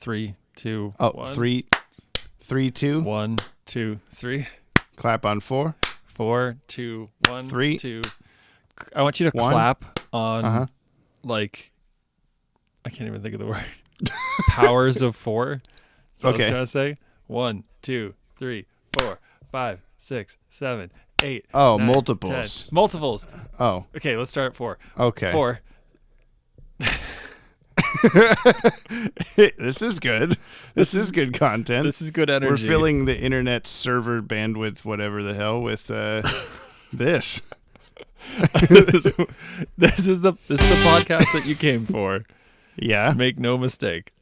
3, 2, Oh, 1. 3, 2. 1, 2, 3. Clap on 4. 4, 2, 1, 3. 2. I want you to 1. clap on like I can't even think of the word. Powers of 4. So I was trying to say 1, 2, 3, 4, 5, 6, 7, 8. Oh, 9, multiples. 10. Multiples. Oh. Okay, let's start at 4. Okay. 4. This is good. This is good content. This is good energy. We're filling the internet server bandwidth, whatever the hell, with this. This is the podcast that you came for. Yeah. Make no mistake.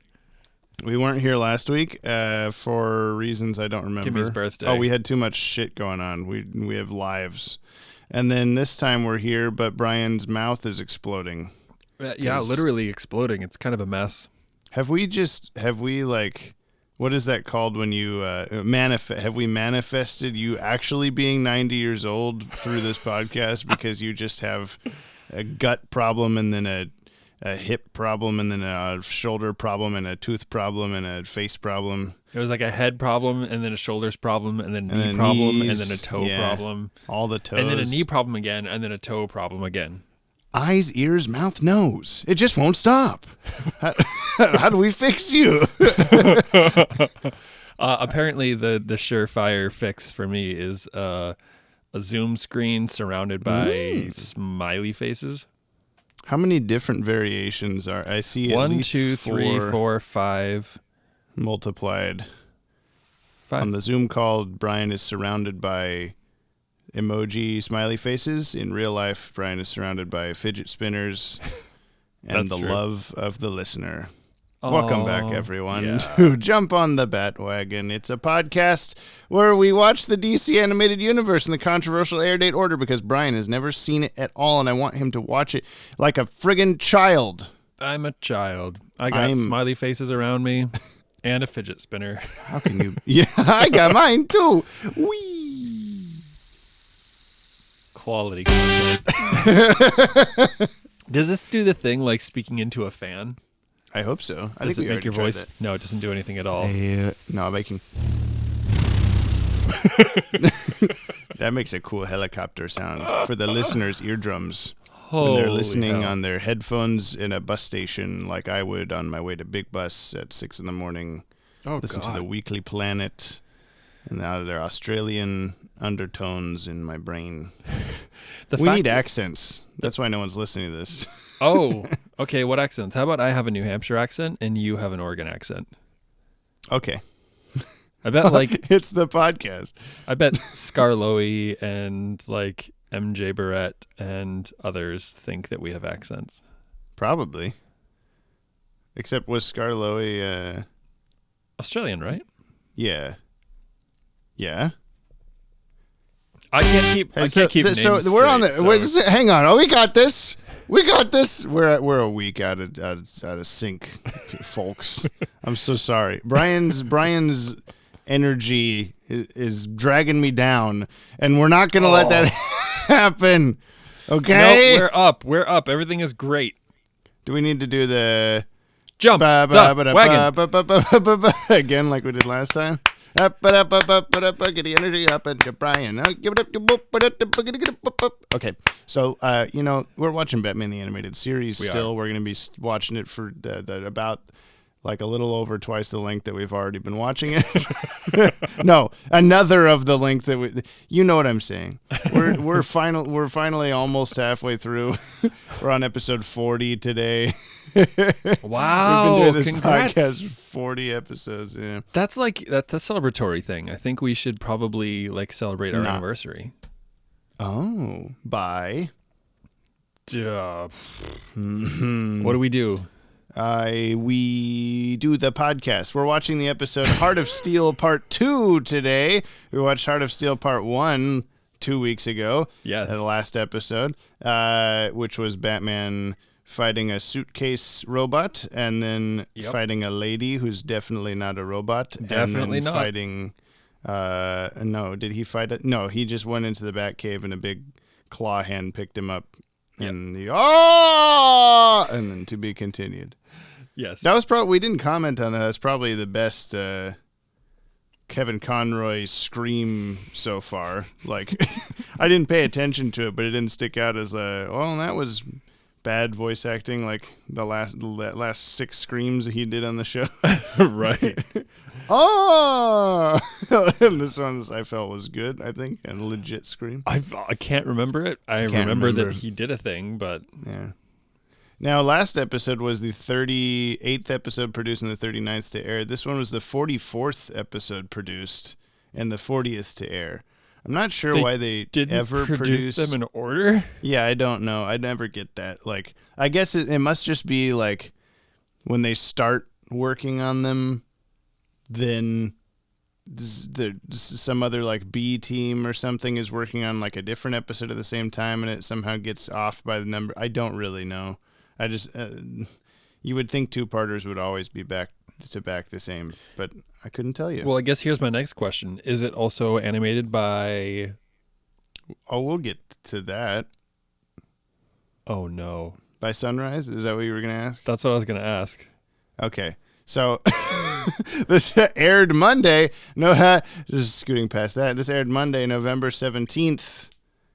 We weren't here last week for reasons I don't remember. Kimmy's birthday. Oh, we had too much shit going on. We have lives. And then this time we're here, but Brian's mouth is exploding. Yeah, literally exploding. It's kind of a mess. Have we what is that called when you have we manifested you actually being 90 years old through this podcast because you just have a gut problem and then a hip problem and then a shoulder problem and a tooth problem and a face problem? It was like a head problem and then a shoulders problem and then a knee problem knees, and then a toe problem. All the toes. And then a knee problem again and then a toe problem again. Eyes, ears, mouth, nose. It just won't stop. How do we fix you? Apparently, the surefire fix for me is a Zoom screen surrounded by smiley faces. How many different variations are I see? 1, 2, 3, 4, 5 multiplied. 5. On the Zoom call, Brian is surrounded by emoji smiley faces. In real life, Brian is surrounded by fidget spinners and That's the true. love of the listener. Oh, Welcome back, everyone, yeah. to Jump on the Bat-Wagon. It's a podcast where we watch the DC animated universe in the controversial airdate order because Brian has never seen it at all, and I want him to watch it like a friggin' child. I'm a child. I got smiley faces around me and a fidget spinner. How can you? Yeah, I got mine too. Whee! Quality content. Does this do the thing like speaking into a fan? I hope so. I Does think it we make your already tried voice? that. No, it doesn't do anything at all. No, I'm making. That makes a cool helicopter sound for the listeners' eardrums when they're listening on their headphones in a bus station, like I would on my way to Big Bus at 6 a.m. Listen to the Weekly Planet and out of their Australian undertones in my brain. We need accents. That's why no one's listening to this. Oh, okay. What accents? How about I have a New Hampshire accent and you have an Oregon accent? Okay. I bet like it's the podcast. I bet Scarloey and like MJ Barrett and others think that we have accents. Probably. Except was Scarloey Australian, right? Yeah. Yeah. I can't keep names so we're on the hang on. Oh, we got this. We're a week out of sync, folks. I'm so sorry. Brian's energy is dragging me down, and we're not going to let that happen. Okay? No, we're up. Everything is great. Do we need to do the jump the wagon again like we did last time? Up, get the energy up, and Brian. Give it up. Okay, so we're watching Batman the Animated Series. We're going to be watching it for about like a little over twice the length that we've already been watching it. No, another of the length that we. You know what I'm saying? We're finally almost halfway through. We're on episode 40 today. Wow! We've been doing this Congrats. podcast for 40 episodes. Yeah, that's a celebratory thing. I think we should probably like celebrate our anniversary. Oh, bye. What do we do? We do the podcast. We're watching the episode Heart of Steel Part 2 today. We watched Heart of Steel Part 1 2 weeks ago. Yes. The last episode, which was Batman fighting a suitcase robot and then fighting a lady who's definitely not a robot. Definitely and then not. Fighting, no, did he fight it? No, he just went into the Batcave and a big claw hand picked him up. And and then to be continued. Yes. That was probably, we didn't comment on that. That's probably the best Kevin Conroy scream so far. Like, I didn't pay attention to it, but it didn't stick out as that was bad voice acting, like the last 6 screams he did on the show. Right. Oh! And this one I felt was good, I think, and a legit scream. I can't remember it. I remember that he did a thing, but... Yeah. Now, last episode was the 38th episode produced and the 39th to air. This one was the 44th episode produced and the 40th to air. I'm not sure why they didn't ever produce them in order. Yeah, I don't know. I never get that. Like, I guess it must just be like when they start working on them, then some other like B team or something is working on like a different episode at the same time, and it somehow gets off by the number. I don't really know. I just you would think 2-parters would always be back to back the same, but I couldn't tell you. Well, I guess here's my next question: is it also animated by? Oh, we'll get to that. Oh no! By Sunrise? Is that what you were gonna ask? That's what I was gonna ask. Okay. So this aired Monday. No, just scooting past that. This aired Monday, November 17th,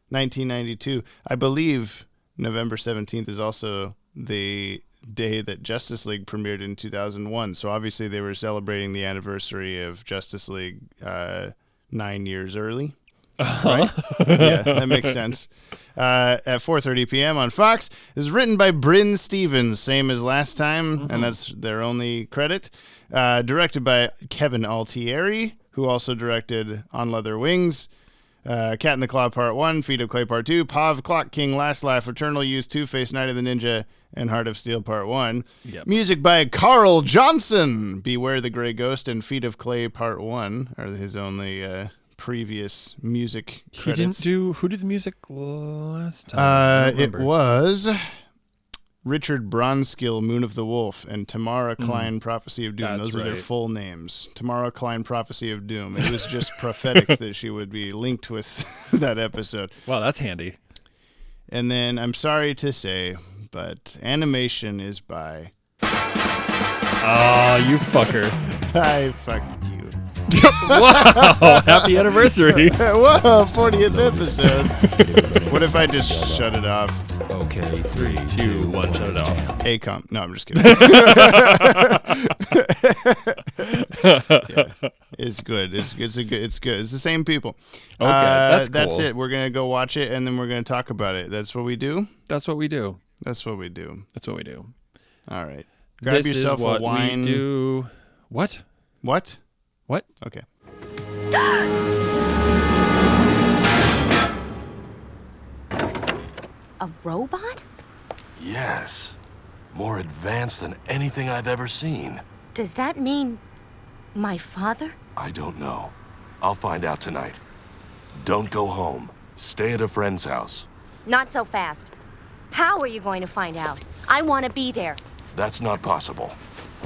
1992. I believe November 17th is also the day that Justice League premiered in 2001. So obviously they were celebrating the anniversary of Justice League 9 years early. Right? Yeah, that makes sense. At 4:30 p.m. on Fox. It was written by Bryn Stevens, same as last time, and that's their only credit. Directed by Kevin Altieri, who also directed On Leather Wings, Cat in the Claw Part 1, Feet of Clay Part 2, Pav, Clock King, Last Laugh, Eternal Youth, Two-Face, Night of the Ninja, and Heart of Steel Part 1. Yep. Music by Carl Johnson, Beware the Grey Ghost, and Feet of Clay Part 1 are his only previous music credits. Who did the music last time? It was Richard Bronskill, Moon of the Wolf, and Tamara Klein, Prophecy of Doom. Those are their full names. Tamara Klein, Prophecy of Doom. It was just prophetic that she would be linked with that episode. Wow, that's handy. And then, I'm sorry to say, but animation is by... Oh, you fucker. I fucked you. Wow, happy anniversary. Whoa, 40th episode. What if I just shut it off? Okay, 3, 2, 1, shut it off. ACOM. No, I'm just kidding. Yeah. It's good. It's good. It's the same people. Okay, that's cool. That's it. We're gonna go watch it and then we're gonna talk about it. That's what we do. That's what we do. That's what we do. That's what we do. All right. Grab this yourself is what a wine. We do. What? What? What? Okay. A robot? Yes. More advanced than anything I've ever seen. Does that mean my father? I don't know. I'll find out tonight. Don't go home. Stay at a friend's house. Not so fast. How are you going to find out? I want to be there. That's not possible.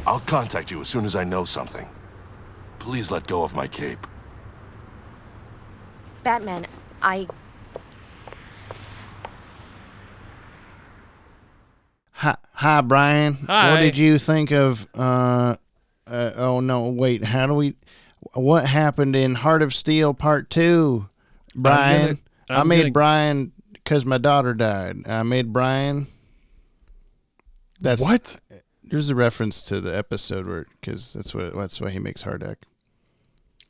I'll contact you as soon as I know something. Please let go of my cape. Batman, Hi, Brian. Hi. What did you think of, oh no, wait, what happened in Heart of Steel Part 2, Brian? I made Brian because my daughter died. I made Brian. That's what? There's a reference to the episode because that's why he makes Hardak.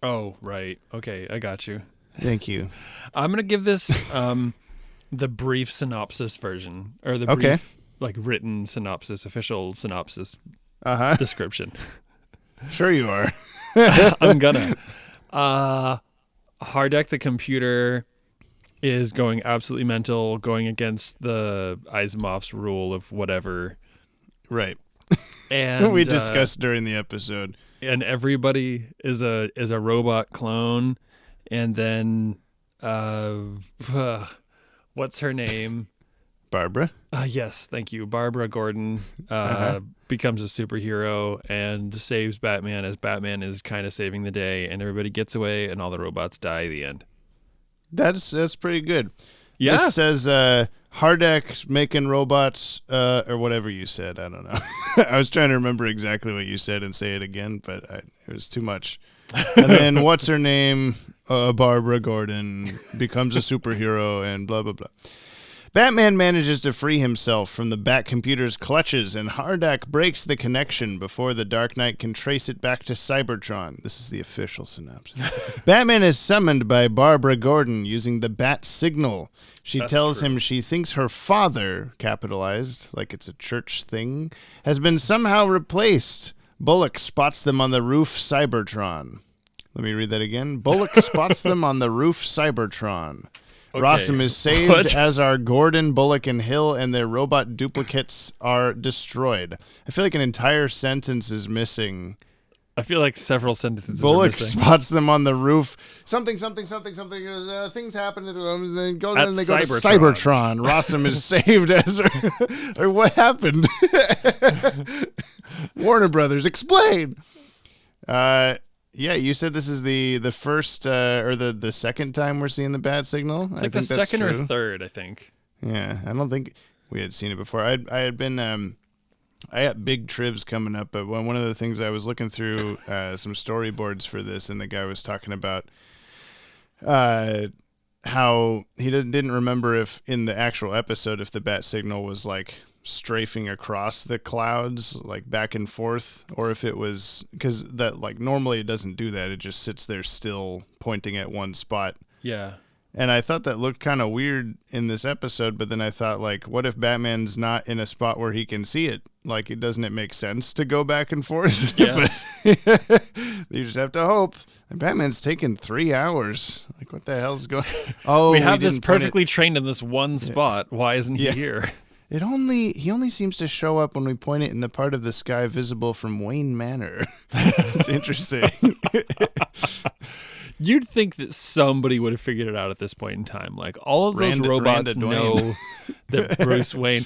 Oh, right. Okay, I got you. Thank you. I'm going to give this the brief synopsis version, or the brief, written synopsis, official synopsis description. Sure you are. I'm gonna. Hardak the computer is going absolutely mental, going against the Asimov's rule of whatever. Right. And we discussed during the episode. And everybody is a robot clone, and then what's her name? Barbara. Yes, thank you. Barbara Gordon becomes a superhero and saves Batman as Batman is kind of saving the day, and everybody gets away, and all the robots die at the end. That's pretty good. Yeah. This says Hardek's making robots, or whatever you said. I don't know. I was trying to remember exactly what you said and say it again, but it was too much. And then what's her name? Barbara Gordon becomes a superhero and blah, blah, blah. Batman manages to free himself from the Bat-computer's clutches, and Hardek breaks the connection before the Dark Knight can trace it back to Cybertron. This is the official synopsis. Batman is summoned by Barbara Gordon using the Bat signal. She tells him she thinks her father, capitalized like it's a church thing, has been somehow replaced. Bullock spots them on the roof Cybertron. Let me read that again. Bullock spots them on the roof Cybertron. Okay. Rossum is saved as are Gordon, Bullock, and Hill, and their robot duplicates are destroyed. I feel like an entire sentence is missing. I feel like several sentences Bullock are missing. spots them on the roof. Something. Things happen to them. They go to Cybertron. Rossum is saved as or what happened? Warner Brothers, explain. Yeah, you said this is the first or the second time we're seeing the bat signal. It's like the second or third, I think. Yeah, I don't think we had seen it before. I got big tribs coming up, but one of the things I was looking through some storyboards for this, and the guy was talking about how he didn't remember if in the actual episode if the bat signal was like strafing across the clouds like back and forth, or if it was because that like normally it doesn't do that, it just sits there still pointing at one spot. Yeah. And I thought that looked kind of weird in this episode, but then I thought, like, what if Batman's not in a spot where he can see it? Like, doesn't it make sense to go back and forth? Yes. You just have to hope. And Batman's taken 3 hours. Like, what the hell's going on? Oh, we have this perfectly trained in this one spot. Why isn't he here? He only seems to show up when we point it in the part of the sky visible from Wayne Manor. It's interesting. You'd think that somebody would have figured it out at this point in time. Like all of those robots know that Bruce Wayne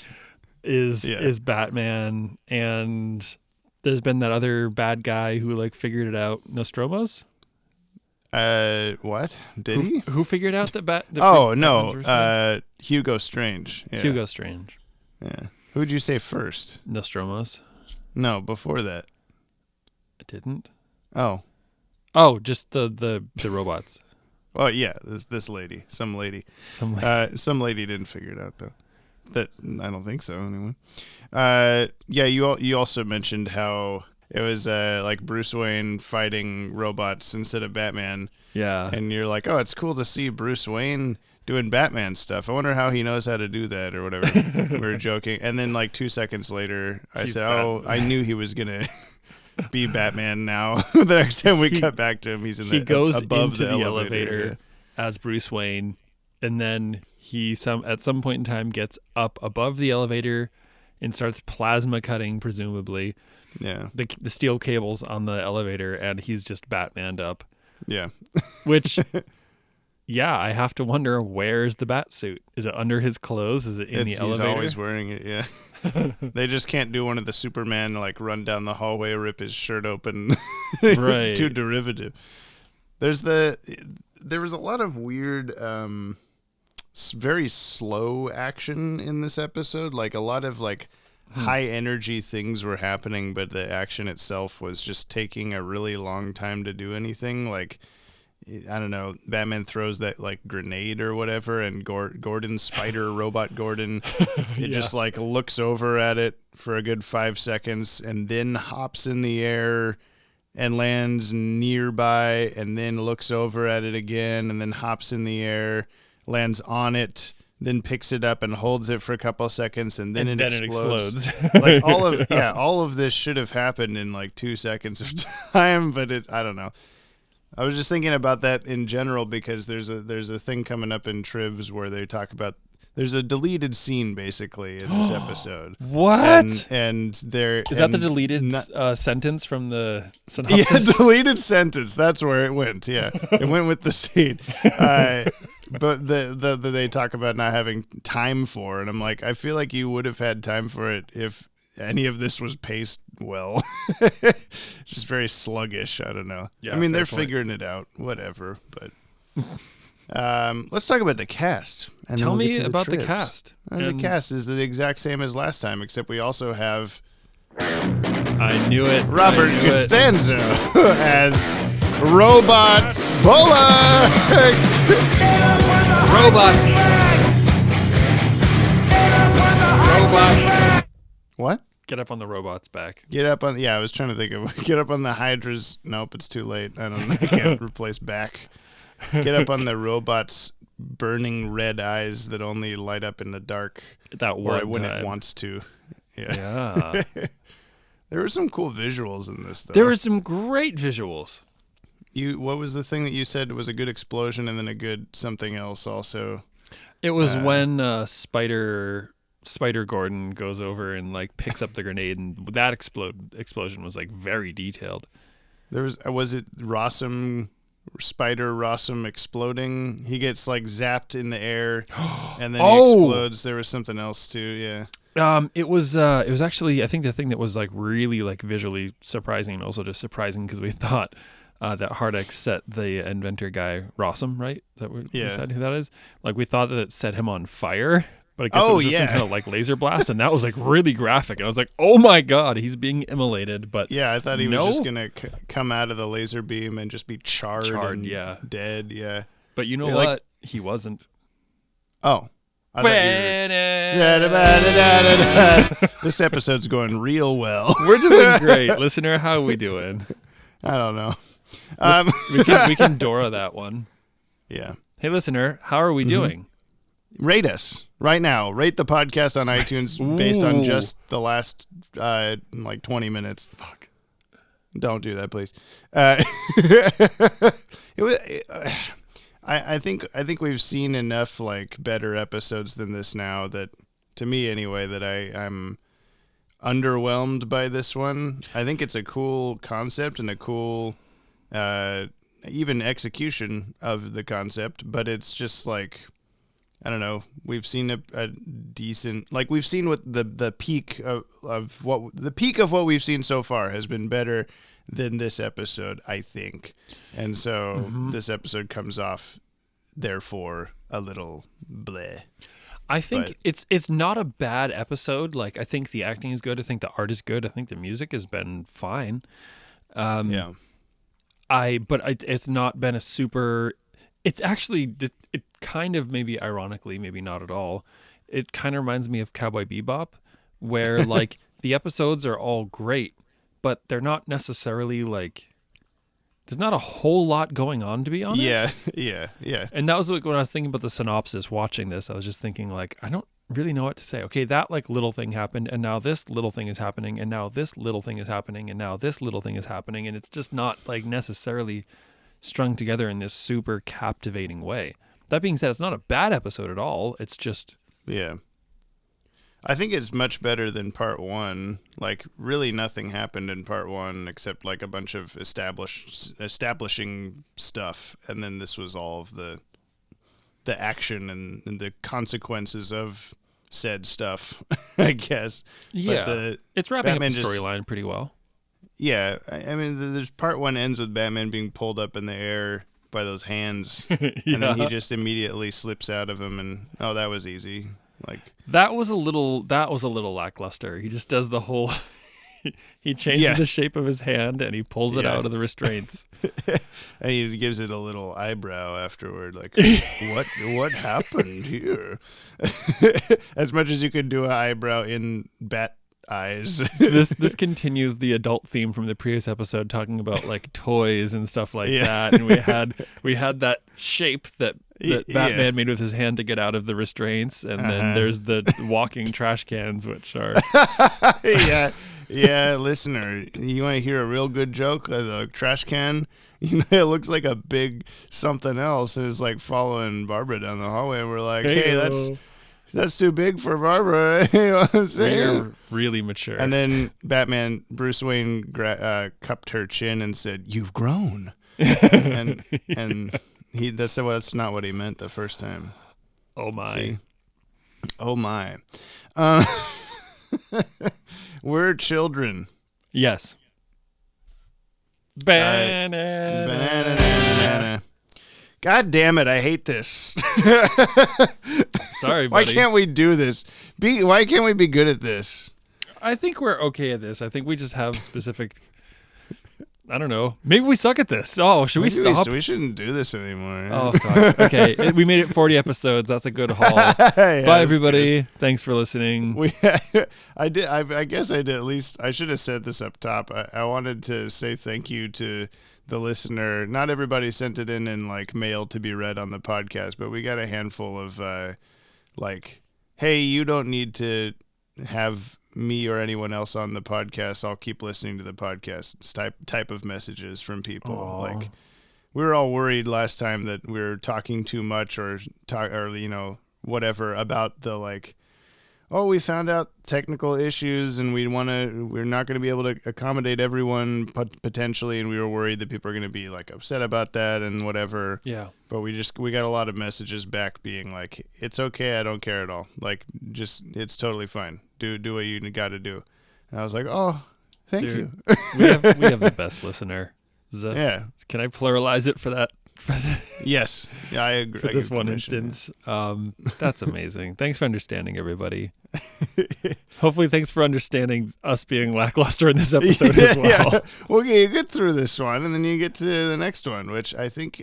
is Batman, and there's been that other bad guy who like figured it out. Nostromo's? What? Did he? Who figured out that no. Hugo Strange. Yeah. Hugo Strange. Yeah. Who'd you say first? Nostromo's. No, before that. I didn't. Oh, just the robots. Oh yeah, this lady, some lady didn't figure it out though. That I don't think so anyway. Yeah, you also mentioned how it was like Bruce Wayne fighting robots instead of Batman. Yeah, and you're like, oh, it's cool to see Bruce Wayne doing Batman stuff. I wonder how he knows how to do that or whatever. We were joking, and then like 2 seconds later, I said, "Oh, I knew he was gonna." Be Batman now. The next time we cut back to him, he goes above into the elevator as Bruce Wayne, and then he at some point in time gets up above the elevator and starts plasma cutting, presumably. Yeah. The steel cables on the elevator, and he's just Batmaned up. Yeah. Which, yeah, I have to wonder, where's the bat suit? Is it under his clothes? Is it in the elevator? He's always wearing it, yeah. They just can't do one of the Superman, like, run down the hallway, rip his shirt open. Right. It's too derivative. There was a lot of weird, very slow action in this episode. Like, a lot of, like, high energy things were happening, but the action itself was just taking a really long time to do anything. Like, I don't know, Batman throws that like grenade or whatever, and Gordon's spider robot Gordon, just like looks over at it for a good 5 seconds and then hops in the air and lands nearby, and then looks over at it again and then hops in the air, lands on it, then picks it up and holds it for a couple seconds, and then it explodes. Like all of this should have happened in like 2 seconds of time, but I don't know. I was just thinking about that in general because there's a thing coming up in Tribs where they talk about there's a deleted scene basically in this episode. What? And there is that the deleted sentence from the synopsis? Yeah, deleted sentence. That's where it went. Yeah, it went with the scene. But they talk about not having time for, and I'm like, I feel like you would have had time for it if any of this was paced well. Just very sluggish. I don't know. Yeah, I mean, they're figuring it out. Whatever. But Let's talk about the cast. And Tell then we'll me get to about the trips. cast. The cast is the exact same as last time, except we also have I knew it. Robert Costanzo as Robot Bullock. Robots. What? Get up on the robot's back. Get up on. Yeah, I was trying to think of. Get up on the Hydra's. Nope, it's too late. I can't replace back. Get up on the robot's burning red eyes that only light up in the dark. That one when time. it wants to. Yeah. There were some cool visuals in this, though. There were some great visuals. What was the thing that you said was a good explosion and then a good something else also? It was when Spider Gordon goes over and like picks up the grenade, and that explosion was like very detailed. There was it Spider Rossum exploding? He gets like zapped in the air and then he explodes. There was something else too, yeah. It was actually, I think, the thing that was like really like visually surprising, and also just surprising because we thought that Hardex set the inventor guy Rossum, right? That we decided who that is. Like we thought that it set him on fire, but I guess it was just some kind of like laser blast, and that was like really graphic. And I was like, oh my god, he's being immolated. But yeah, I thought he was just gonna come out of the laser beam and just be charred and dead. Yeah, but you know what? He wasn't. Oh. This episode's going real well. We're doing great. Listener, how are we doing? I don't know. We can Dora that one. Yeah. Hey, listener, how are we doing? Rate us right now. Rate the podcast on iTunes based on just the last 20 minutes. Fuck. Don't do that, please. I think we've seen enough like better episodes than this now that, to me anyway, that I'm underwhelmed by this one. I think it's a cool concept and a cool even execution of the concept, but it's just like, I don't know. We've seen a decent, like we've seen what the peak of what we've seen so far has been better than this episode, I think. And so this episode comes off, therefore, a little bleh. I think it's not a bad episode. Like, I think the acting is good. I think the art is good. I think the music has been fine. But it's not been a super. It's actually, it kind of, maybe ironically, maybe not at all, it kind of reminds me of Cowboy Bebop, where like the episodes are all great, but they're not necessarily like, there's not a whole lot going on, to be honest. Yeah. And that was like when I was thinking about the synopsis watching this, I was just thinking like, I don't really know what to say. Okay, that like little thing happened, and now this little thing is happening, and now this little thing is happening, and now this little thing is happening, and it's just not like necessarily strung together in this super captivating way. That being said, it's not a bad episode at all. It's just... Yeah. I think it's much better than part one. Like, really nothing happened in part one except like a bunch of establishing stuff, and then this was all of the action and the consequences of said stuff, I guess. Yeah. But it's wrapping Batman up the storyline pretty well. Yeah, I mean, there's part one ends with Batman being pulled up in the air by those hands, and then he just immediately slips out of him, and that was easy. Like that was a little lackluster. He just does the whole. He changes the shape of his hand and he pulls it out of the restraints. And he gives it a little eyebrow afterward, like, what happened here? As much as you could do an eyebrow in Bat eyes. This continues the adult theme from the previous episode, talking about like toys and stuff like that. And we had that shape that Batman made with his hand to get out of the restraints, and then there's the walking trash cans, which are listener, you want to hear a real good joke? The trash can, it looks like a big something else, and it's like following Barbara down the hallway, and we're like, hey, that's too big for Barbara. You know what I'm saying? We're really mature. And then Bruce Wayne cupped her chin and said, "You've grown." and that's not what he meant the first time. Oh my. See? Oh my. We're children. Yes. Banana. God damn it, I hate this. Sorry, buddy. Why can't we do this? Why can't we be good at this? I think we're okay at this. I think we just have specific... I don't know. Maybe we suck at this. Oh, should we stop? We shouldn't do this anymore. Oh, fuck. Okay, we made it 40 episodes. That's a good haul. Yeah, Bye, everybody. Thanks for listening. I guess I did. At least I should have said this up top. I wanted to say thank you to the listener. Not everybody sent it in like mail to be read on the podcast, but we got a handful of like, hey, you don't need to have me or anyone else on the podcast. I'll keep listening to the podcast type of messages from people. Aww. Like, we were all worried last time that we were talking too much or whatever about the like, oh, we found out technical issues and we're not going to be able to accommodate everyone potentially, and we were worried that people are going to be like upset about that and whatever. Yeah. But we got a lot of messages back being like, it's okay, I don't care at all. Like, just, it's totally fine. Do what you got to do. And I was like, oh, thank you. we have the best listener. Yeah. Can I pluralize it for that? Yes. Yeah, I agree. For this one instance. That's amazing. Thanks for understanding, everybody. Hopefully, thanks for understanding us being lackluster in this episode as well. Yeah. Well, you get through this one, and then you get to the next one, which I think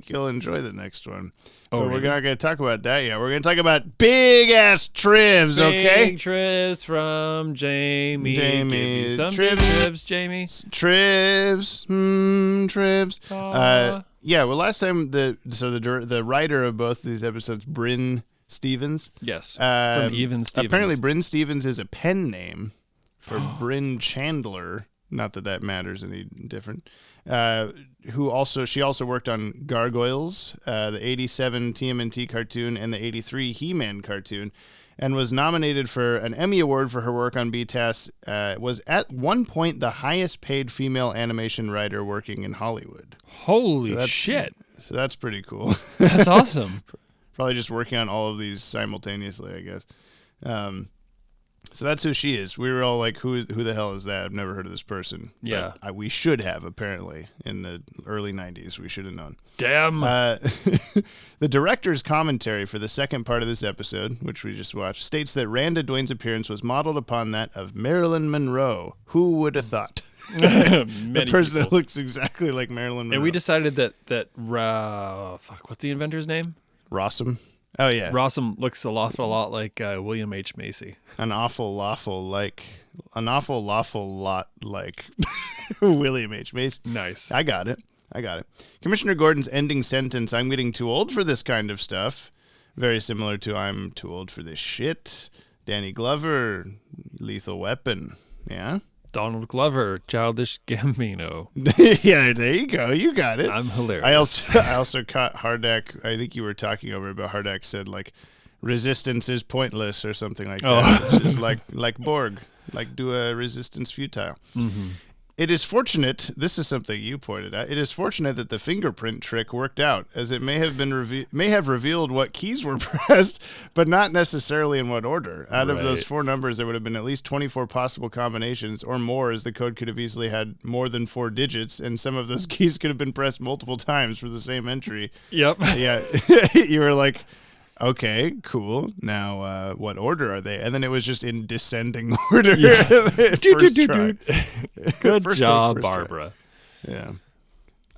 you'll enjoy the next one. Oh, but really? we're not going to talk about that yet. We're going to talk about big-ass trivs, okay? Big trivs from Jamie. Jamie. Give me some Trivs. big trivs, Jamie. Trivs. Aw. Yeah, well, last time the writer of both of these episodes, Bryn Stevens. Yes, from Even Stevens. Apparently, Bryn Stevens is a pen name for Bryn Chandler. Not that matters any different. She also worked on Gargoyles, the '87 TMNT cartoon, and the '83 He-Man cartoon, and was nominated for an Emmy Award for her work on BTAS. Was at one point the highest paid female animation writer working in Hollywood. Holy shit. So that's pretty cool. That's awesome. Probably just working on all of these simultaneously, I guess. So that's who she is. We were all like, who the hell is that? I've never heard of this person. Yeah. But we should have, apparently, in the early 90s. We should have known. Damn. The director's commentary for the second part of this episode, which we just watched, states that Randa Dwayne's appearance was modeled upon that of Marilyn Monroe. Who would have thought? The person that looks exactly like Marilyn Monroe. And we decided that what's the inventor's name? Rossum. Oh, yeah. Rossum looks an awful lot like William H. Macy. An awful lot like William H. Macy. Nice. I got it. Commissioner Gordon's ending sentence, I'm getting too old for this kind of stuff. Very similar to I'm too old for this shit. Danny Glover, Lethal Weapon. Yeah? Donald Glover, Childish Gambino. Yeah, there you go. You got it. I'm hilarious. I also caught Hardak. I think you were talking over it, but Hardak said like resistance is pointless or something like that. Which is like Borg, like do a resistance futile. Mm-hmm. It is fortunate. This is something you pointed out. It is fortunate that the fingerprint trick worked out, as it may have revealed what keys were pressed, but not necessarily in what order. Out of those 4 numbers, there would have been at least 24 possible combinations or more, as the code could have easily had more than 4 digits, and some of those keys could have been pressed multiple times for the same entry. Yep. Yeah. You were like, okay, cool. Now, what order are they? And then it was just in descending order. Yeah. First try. Good first job, first Barbara. Try. Yeah.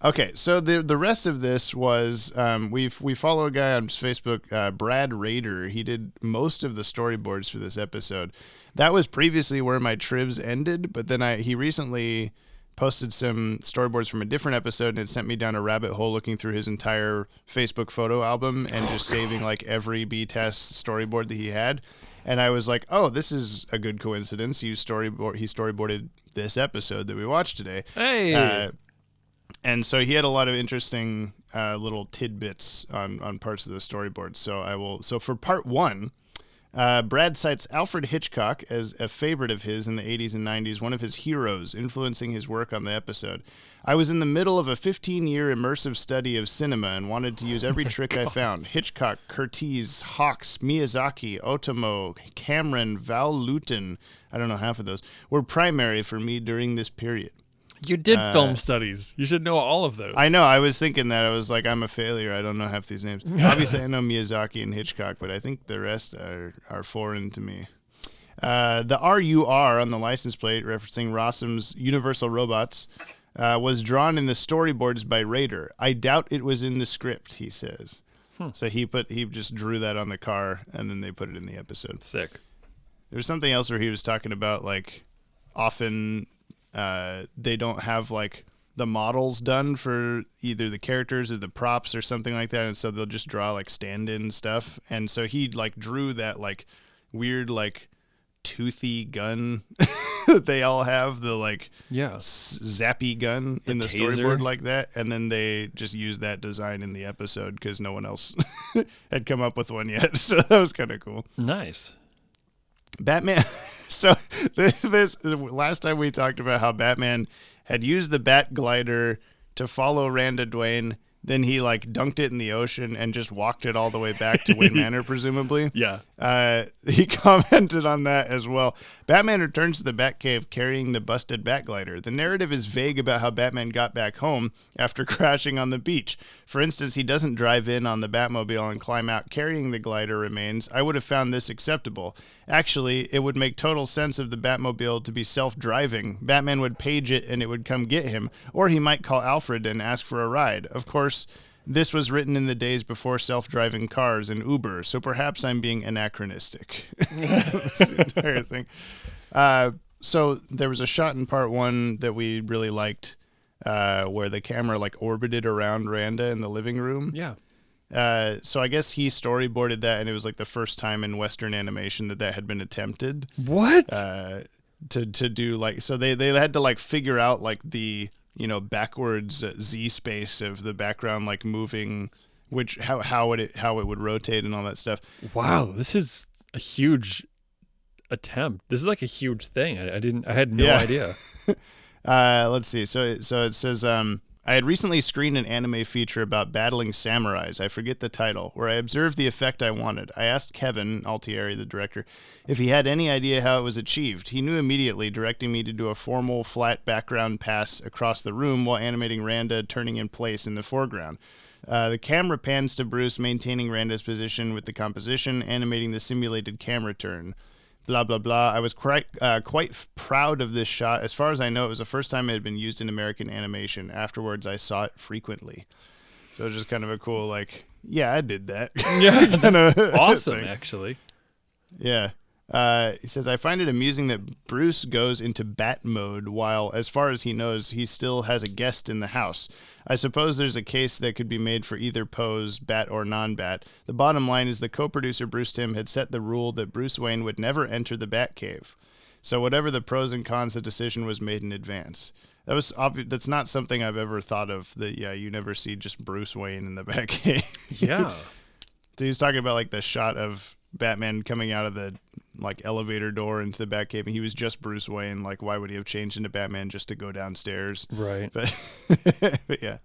Okay, so the rest of this was we follow a guy on Facebook, Brad Rader. He did most of the storyboards for this episode. That was previously where my trivs ended, but then he recently posted some storyboards from a different episode, and it sent me down a rabbit hole looking through his entire Facebook photo album and just saving like every B-Test storyboard that he had. And I was like, oh, this is a good coincidence. He storyboarded this episode that we watched today. Hey. And so he had a lot of interesting little tidbits on parts of the storyboard. So for part 1, Brad cites Alfred Hitchcock as a favorite of his in the 80s and 90s, one of his heroes, influencing his work on the episode. I was in the middle of a 15-year immersive study of cinema and wanted to use every trick I found. Hitchcock, Curtiz, Hawks, Miyazaki, Otomo, Cameron, Val Lewton, I don't know half of those, were primary for me during this period. You did film studies. You should know all of those. I know. I was thinking that. I was like, I'm a failure. I don't know half these names. Obviously, I know Miyazaki and Hitchcock, but I think the rest are foreign to me. The RUR on the license plate, referencing Rossum's Universal Robots, was drawn in the storyboards by Rader. I doubt it was in the script, he says. So he just drew that on the car, and then they put it in the episode. Sick. There was something else where he was talking about, like, often they don't have, like, the models done for either the characters or the props or something like that, and so they'll just draw, like, stand-in stuff. And so he, like, drew that, like, weird, like, toothy gun that they all have, the like zappy gun in the storyboard like that, and then they just used that design in the episode because no one else had come up with one yet, so that was kind of cool. Nice. Batman. So this last time we talked about how Batman had used the Bat Glider to follow Randa Dwayne. Then he like dunked it in the ocean and just walked it all the way back to Wayne Manor, presumably. Yeah. He commented on that as well. Batman returns to the Batcave carrying the busted Batglider. The narrative is vague about how Batman got back home after crashing on the beach. For instance, he doesn't drive in on the Batmobile and climb out carrying the glider remains. I would have found this acceptable. Actually, it would make total sense of the Batmobile to be self-driving. Batman would page it and it would come get him, or he might call Alfred and ask for a ride. Of course, this was written in the days before self-driving cars and Uber, so perhaps I'm being anachronistic. This entire thing. So there was a shot in part one that we really liked, where the camera like orbited around Randa in the living room. Yeah. So I guess he storyboarded that, and it was like the first time in Western animation that had been attempted. What? To do like, so they had to like figure out like the, you know, backwards Z space of the background, like moving, which how it would rotate and all that stuff. Wow, this is a huge attempt. This is like a huge thing. I had no idea. Let's see. So it says, I had recently screened an anime feature about battling samurais. I forget the title, where I observed the effect I wanted. I asked Kevin Altieri, the director, if he had any idea how it was achieved. He knew immediately, directing me to do a formal, flat background pass across the room while animating Randa turning in place in the foreground. The camera pans to Bruce, maintaining Randa's position with the composition, animating the simulated camera turn. Blah, blah, blah. I was quite proud of this shot. As far as I know, it was the first time it had been used in American animation. Afterwards, I saw it frequently. So it was just kind of a cool, like, yeah, I did that. Yeah, that's awesome, thing. Actually. Yeah. He says, I find it amusing that Bruce goes into bat mode while, as far as he knows, he still has a guest in the house. I suppose there's a case that could be made for either pose, bat or non-bat. The bottom line is the co-producer Bruce Timm had set the rule that Bruce Wayne would never enter the Batcave. So whatever the pros and cons, the decision was made in advance. That was that's not something I've ever thought of, that, yeah, you never see just Bruce Wayne in the Batcave. Yeah. So he was talking about, like, the shot of Batman coming out of the, like, elevator door into the Batcave, and he was just Bruce Wayne. Like, why would he have changed into Batman just to go downstairs? Right. But yeah.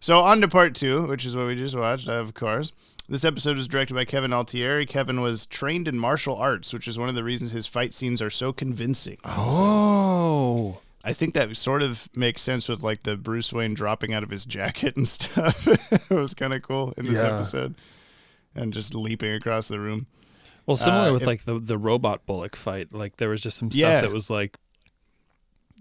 So on to part two, which is what we just watched, of course. This episode was directed by Kevin Altieri. Kevin was trained in martial arts, which is one of the reasons his fight scenes are so convincing. Oh. I think that sort of makes sense with, like, the Bruce Wayne dropping out of his jacket and stuff. It was kind of cool in this episode. And just leaping across the room. Well, similar with like the robot Bullock fight, like there was just some stuff that was like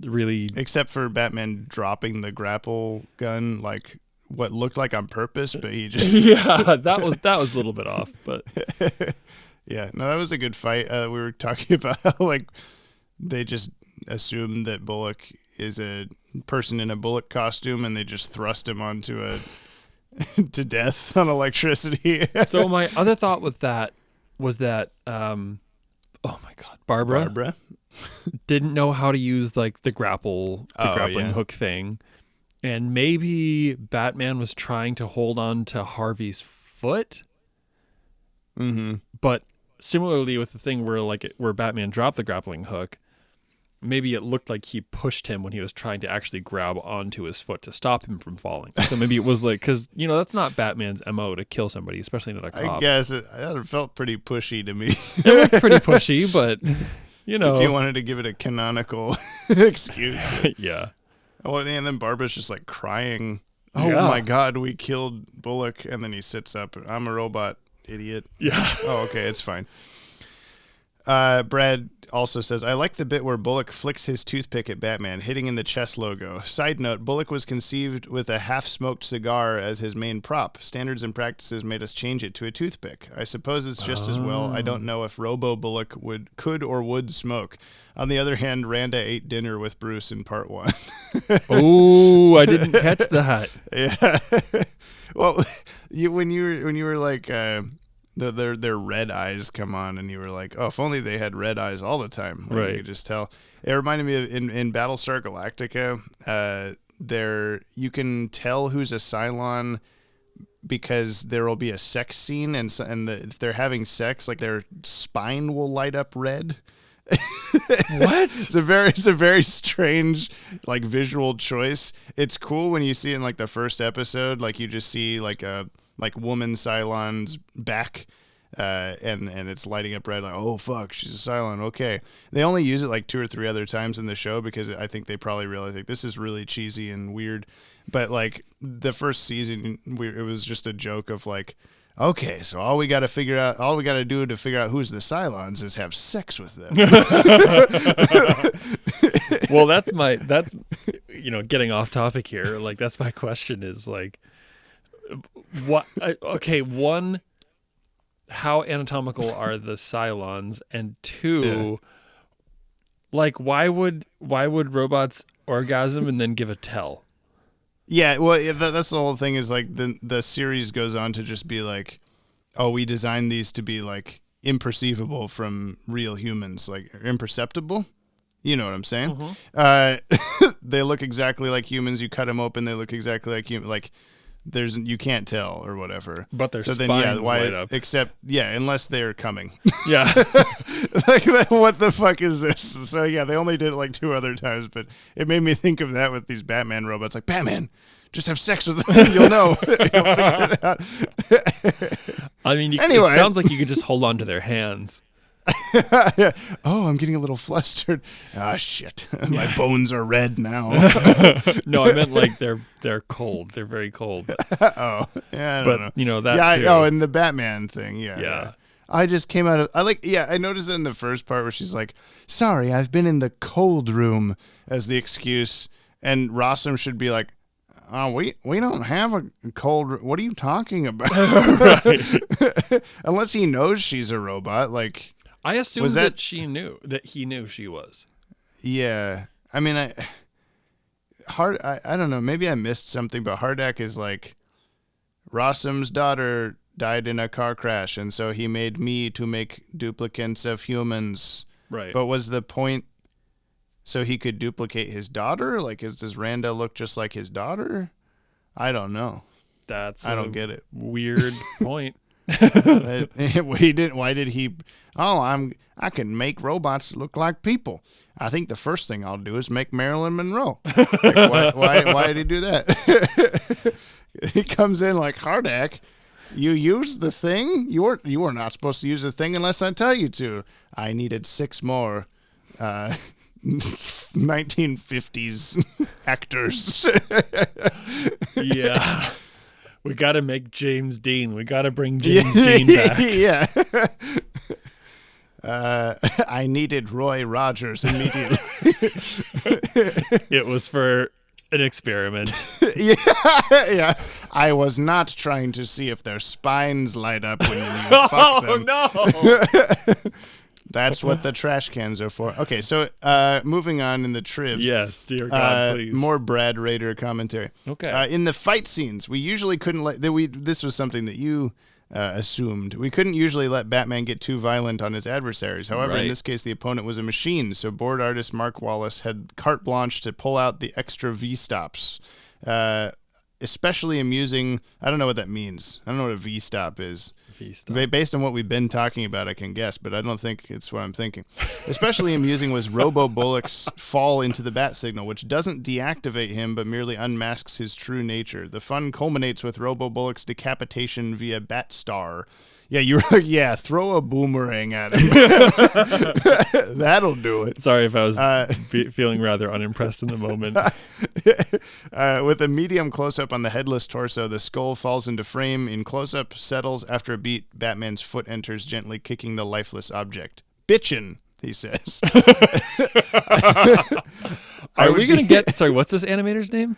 really, except for Batman dropping the grapple gun, like what looked like on purpose, but he just that was a little bit off, but yeah, no, that was a good fight. We were talking about how, like, they just assumed that Bullock is a person in a Bullock costume, and they just thrust him onto a to death on electricity. So my other thought with that was that, oh my God, Barbara didn't know how to use like the grappling hook thing. And maybe Batman was trying to hold on to Harvey's foot. Mm-hmm. But similarly with the thing where Batman dropped the grappling hook, maybe it looked like he pushed him when he was trying to actually grab onto his foot to stop him from falling. So maybe it was like, because, you know, that's not Batman's MO to kill somebody, especially not a cop. I guess it felt pretty pushy to me. It looked pretty pushy, but, you know. If you wanted to give it a canonical excuse. Yeah. Oh, and then Barbara's just like crying. Oh Yeah. my God, we killed Bullock. And then he sits up. I'm a robot, idiot. Yeah. Oh, okay, it's fine. Brad also says, I like the bit where Bullock flicks his toothpick at Batman, hitting in the chess logo. Side note, Bullock was conceived with a half-smoked cigar as his main prop. Standards and practices made us change it to a toothpick. I suppose it's just as well. I don't know if Robo Bullock could or would smoke. On the other hand, Randa ate dinner with Bruce in part 1. Oh, I didn't catch that. Yeah. Well, when you were like... Their red eyes come on, and you were like, "Oh, if only they had red eyes all the time." Like, right. You could just tell. It reminded me of in Battlestar Galactica. You can tell who's a Cylon because there will be a sex scene, and if they're having sex, like their spine will light up red. What? It's a very strange like visual choice. It's cool when you see it in like the first episode, like you just see like a woman Cylon's back, and it's lighting up red. Like, oh fuck, she's a Cylon. Okay, they only use it like 2 or 3 other times in the show because I think they probably realized like this is really cheesy and weird. But like the first season, it was just a joke of like, okay, so all we got to do to figure out who's the Cylons is have sex with them. Well, that's getting off topic here. Like that's my question is like, what? Okay, one, how anatomical are the Cylons, and two, like why would robots orgasm and then give a tell? Yeah, well, that's the whole thing. Is like the series goes on to just be like, oh, we designed these to be like imperceivable from real humans, like imperceptible. You know what I'm saying? Mm-hmm. They look exactly like humans. You cut them open, they look exactly like human. Like you can't tell or whatever. But their spines light up. Except unless they're coming. Yeah. Like what the fuck is this? So yeah, they only did it like 2 other times, but it made me think of that with these Batman robots. Like Batman, just have sex with them. You'll know. You'll figure it out. I mean, anyway. It sounds like you could just hold on to their hands. Oh, I'm getting a little flustered. Ah, shit. My bones are red now. No, I meant like they're cold. They're very cold. Oh, yeah, I don't know. You know that too. And the Batman thing, yeah. I just came out of I noticed it in the first part where she's like, sorry, I've been in the cold room as the excuse, and Rossum should be like, oh, we don't have a cold. What are you talking about? Unless he knows she's a robot. Like, I assumed that he knew she was. Yeah, I mean, I don't know. Maybe I missed something, but Hardak is like, Rossum's daughter died in a car crash, and so he made me to make duplicates of humans. Right. But was the point so he could duplicate his daughter? Like, does Randa look just like his daughter? I don't know. I don't get it. Weird point. He didn't. Why did he? Oh, I can make robots look like people. I think the first thing I'll do is make Marilyn Monroe. Like, why did he do that? He comes in like, Hardak, you used the thing. You were not supposed to use the thing unless I tell you to. I needed 6 more 1950s actors. Yeah. We got to make James Dean. We got to bring James Dean back. Yeah. I needed Roy Rogers immediately. It was for an experiment. Yeah. I was not trying to see if their spines light up when you fuck them. Oh, no. That's what the trash cans are for. Okay, so moving on in the trivs. Yes, dear God, please. More Brad Rader commentary. Okay. In the fight scenes, we usually couldn't this was something that you assumed. We couldn't usually let Batman get too violent on his adversaries. However, in this case, the opponent was a machine, so board artist Mark Wallace had carte blanche to pull out the extra V-stops. Especially amusing. I don't know what that means. I don't know what a V-stop is. V-stop. Based on what we've been talking about, I can guess, but I don't think it's what I'm thinking. Especially amusing was Robo Bullock's fall into the bat signal, which doesn't deactivate him, but merely unmasks his true nature. The fun culminates with Robo Bullock's decapitation via Bat Star. Yeah, you're like, yeah, throw a boomerang at him. That'll do it. Sorry if I was feeling rather unimpressed in the moment. With a medium close-up on the headless torso, the skull falls into frame. In close-up, settles after a beat. Batman's foot enters, gently kicking the lifeless object. Bitchin', he says. Are we going to get... Sorry, what's this animator's name?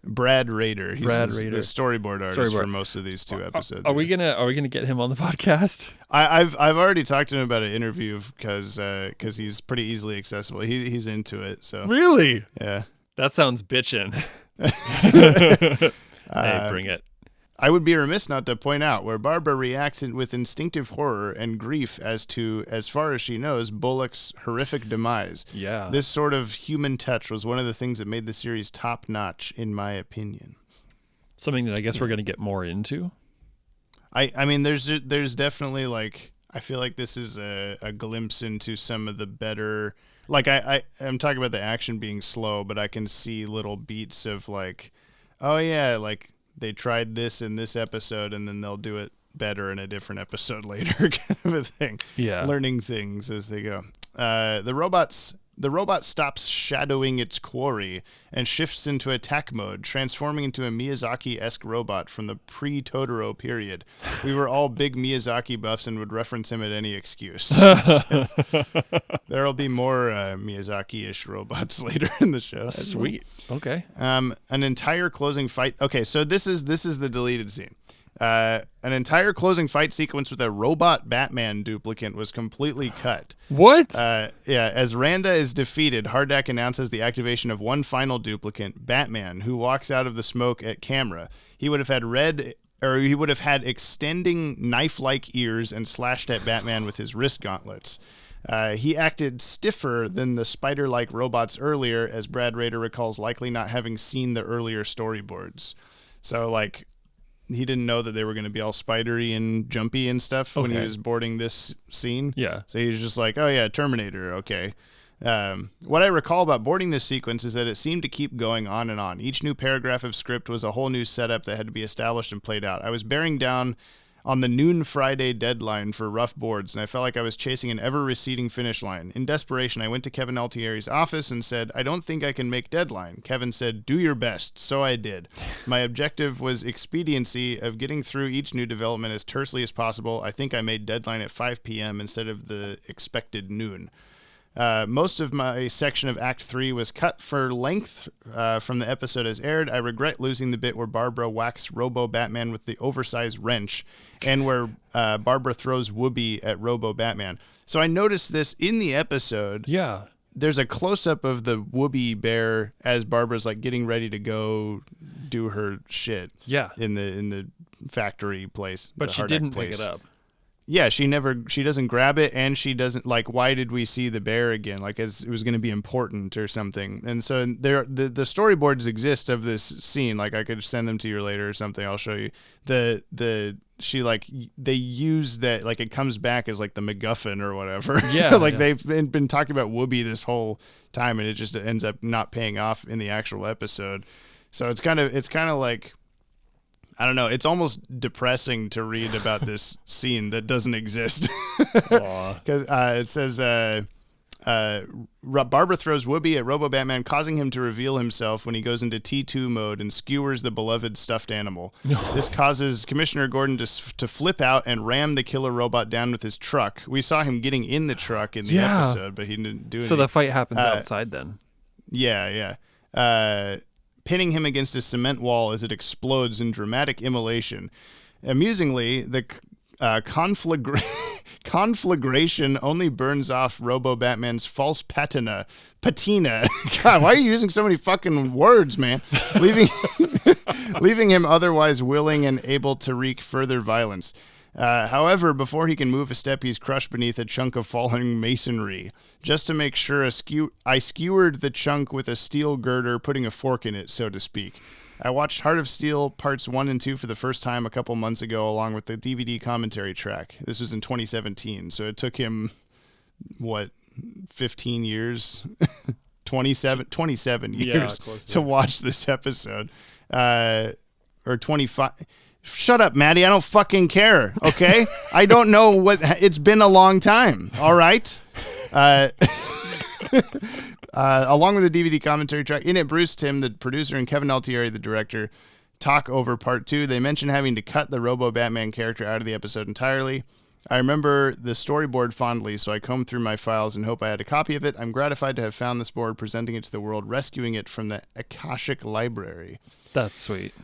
Brad Rader. He's Brad the Rader. storyboard artist for most of these 2 episodes. Are we gonna get him on the podcast? I've already talked to him about an interview because he's pretty easily accessible. He's into it. So really, yeah, that sounds bitchin'. Hey, bring it. I would be remiss not to point out where Barbara reacts with instinctive horror and grief as far as she knows, Bullock's horrific demise. Yeah. This sort of human touch was one of the things that made the series top-notch, in my opinion. Something that I guess we're going to get more into. I mean, there's definitely, like, I feel like this is a glimpse into some of the better... Like, I'm talking about the action being slow, but I can see little beats of, like, oh, yeah, like... They tried this in this episode, and then they'll do it better in a different episode later, kind of a thing. Yeah. Learning things as they go. The robot stops shadowing its quarry and shifts into attack mode, transforming into a Miyazaki-esque robot from the pre-Totoro period. We were all big Miyazaki buffs and would reference him at any excuse. There'll be more Miyazaki-ish robots later in the show. Sweet. Okay. An entire closing fight. Okay, so this is the deleted scene. An entire closing fight sequence with a robot Batman duplicate was completely cut. What? Yeah, as Randa is defeated, Hardak announces the activation of one final duplicate, Batman, who walks out of the smoke at camera. He would have had extending knife-like ears and slashed at Batman with his wrist gauntlets. He acted stiffer than the spider-like robots earlier, as Brad Rader recalls likely not having seen the earlier storyboards. So, like... He didn't know that they were going to be all spidery and jumpy and stuff when he was boarding this scene. Yeah. So he was just like, oh, yeah, Terminator, okay. What I recall about boarding this sequence is that it seemed to keep going on and on. Each new paragraph of script was a whole new setup that had to be established and played out. I was bearing down on the noon Friday deadline for rough boards, and I felt like I was chasing an ever-receding finish line. In desperation, I went to Kevin Altieri's office and said, I don't think I can make deadline. Kevin said, do your best. So I did. My objective was expediency of getting through each new development as tersely as possible. I think I made deadline at 5 p.m. instead of the expected noon. Most of my section of Act 3 was cut for length from the episode as aired. I regret losing the bit where Barbara whacks Robo-Batman with the oversized wrench and where Barbara throws Whoopi at Robo-Batman. So I noticed this in the episode. Yeah. There's a close-up of the Whoopi bear as Barbara's like getting ready to go do her shit. Yeah. In the factory place. But she didn't pick it up. Yeah, she doesn't grab it, and she doesn't, like, why did we see the bear again? Like, it was going to be important or something. And so the storyboards exist of this scene. Like, I could send them to you later or something. I'll show you. They use that, like, it comes back as, like, the MacGuffin or whatever. Yeah. Like, they've been talking about Whoopi this whole time, and it just ends up not paying off in the actual episode. So it's kind of like... I don't know. It's almost depressing to read about this scene that doesn't exist. Because it says Barbara throws Whoopi at Robo-Batman, causing him to reveal himself when he goes into T2 mode and skewers the beloved stuffed animal. This causes Commissioner Gordon to flip out and ram the killer robot down with his truck. We saw him getting in the truck in the episode, but he didn't do anything. So the fight happens outside then? Yeah. Pinning him against a cement wall as it explodes in dramatic immolation. Amusingly, the conflagration only burns off Robo-Batman's false patina. God, why are you using so many fucking words, man? Leaving him otherwise willing and able to wreak further violence. However, before he can move a step, he's crushed beneath a chunk of falling masonry. Just to make sure, I skewered the chunk with a steel girder, putting a fork in it, so to speak. I watched Heart of Steel Parts 1 and 2 for the first time a couple months ago, along with the DVD commentary track. This was in 2017, so it took him, 15 years? 27 years to watch this episode. Or 25... Shut up, Maddie. I don't fucking care. Okay, I don't know what. It's been a long time. All right. Along with the DVD commentary track in it, Bruce Timm, the producer, and Kevin Altieri, the director, talk over part 2. They mention having to cut the Robo Batman character out of the episode entirely. I remember the storyboard fondly, so I combed through my files and hope I had a copy of it. I'm gratified to have found this board, presenting it to the world, rescuing it from the Akashic Library. That's sweet.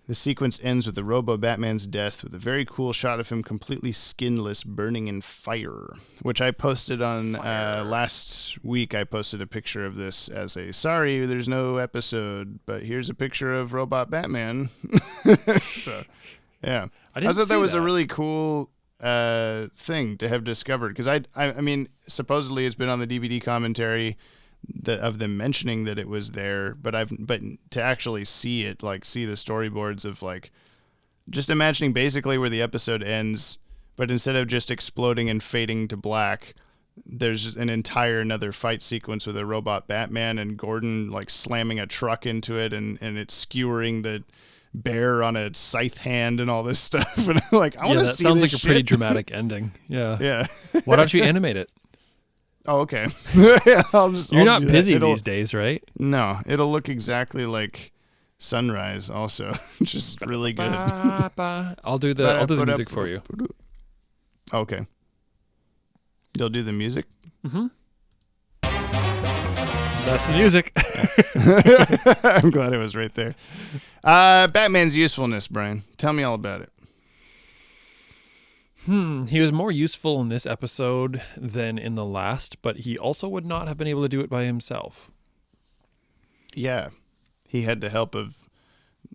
The sequence ends with the Robo Batman's death, with a very cool shot of him completely skinless, burning in fire, which I posted on last week. I posted a picture of this as a, sorry, there's no episode, but here's a picture of Robot Batman. So, yeah. I thought that was a really cool thing to have discovered, because I mean, supposedly it's been on the DVD commentary of them mentioning that it was there, but to actually see it, like see the storyboards of like just imagining basically where the episode ends, but instead of just exploding and fading to black, there's an entire another fight sequence with a robot Batman and Gordon like slamming a truck into it and it skewering the bear on a scythe hand and all this stuff. And I'm like, I want to see this. Sounds like a shit. pretty dramatic ending. Yeah. Yeah. Why don't you animate it? Oh, okay. You're not busy these days, right? No, it'll look exactly like Sunrise. Also, just really good. I'll do the music for you. Okay. You'll do the music. Mm-hmm. That's the music. I'm glad it was right there. Batman's usefulness, Brian. Tell me all about it. He was more useful in this episode than in the last, but he also would not have been able to do it by himself. Yeah. He had the help of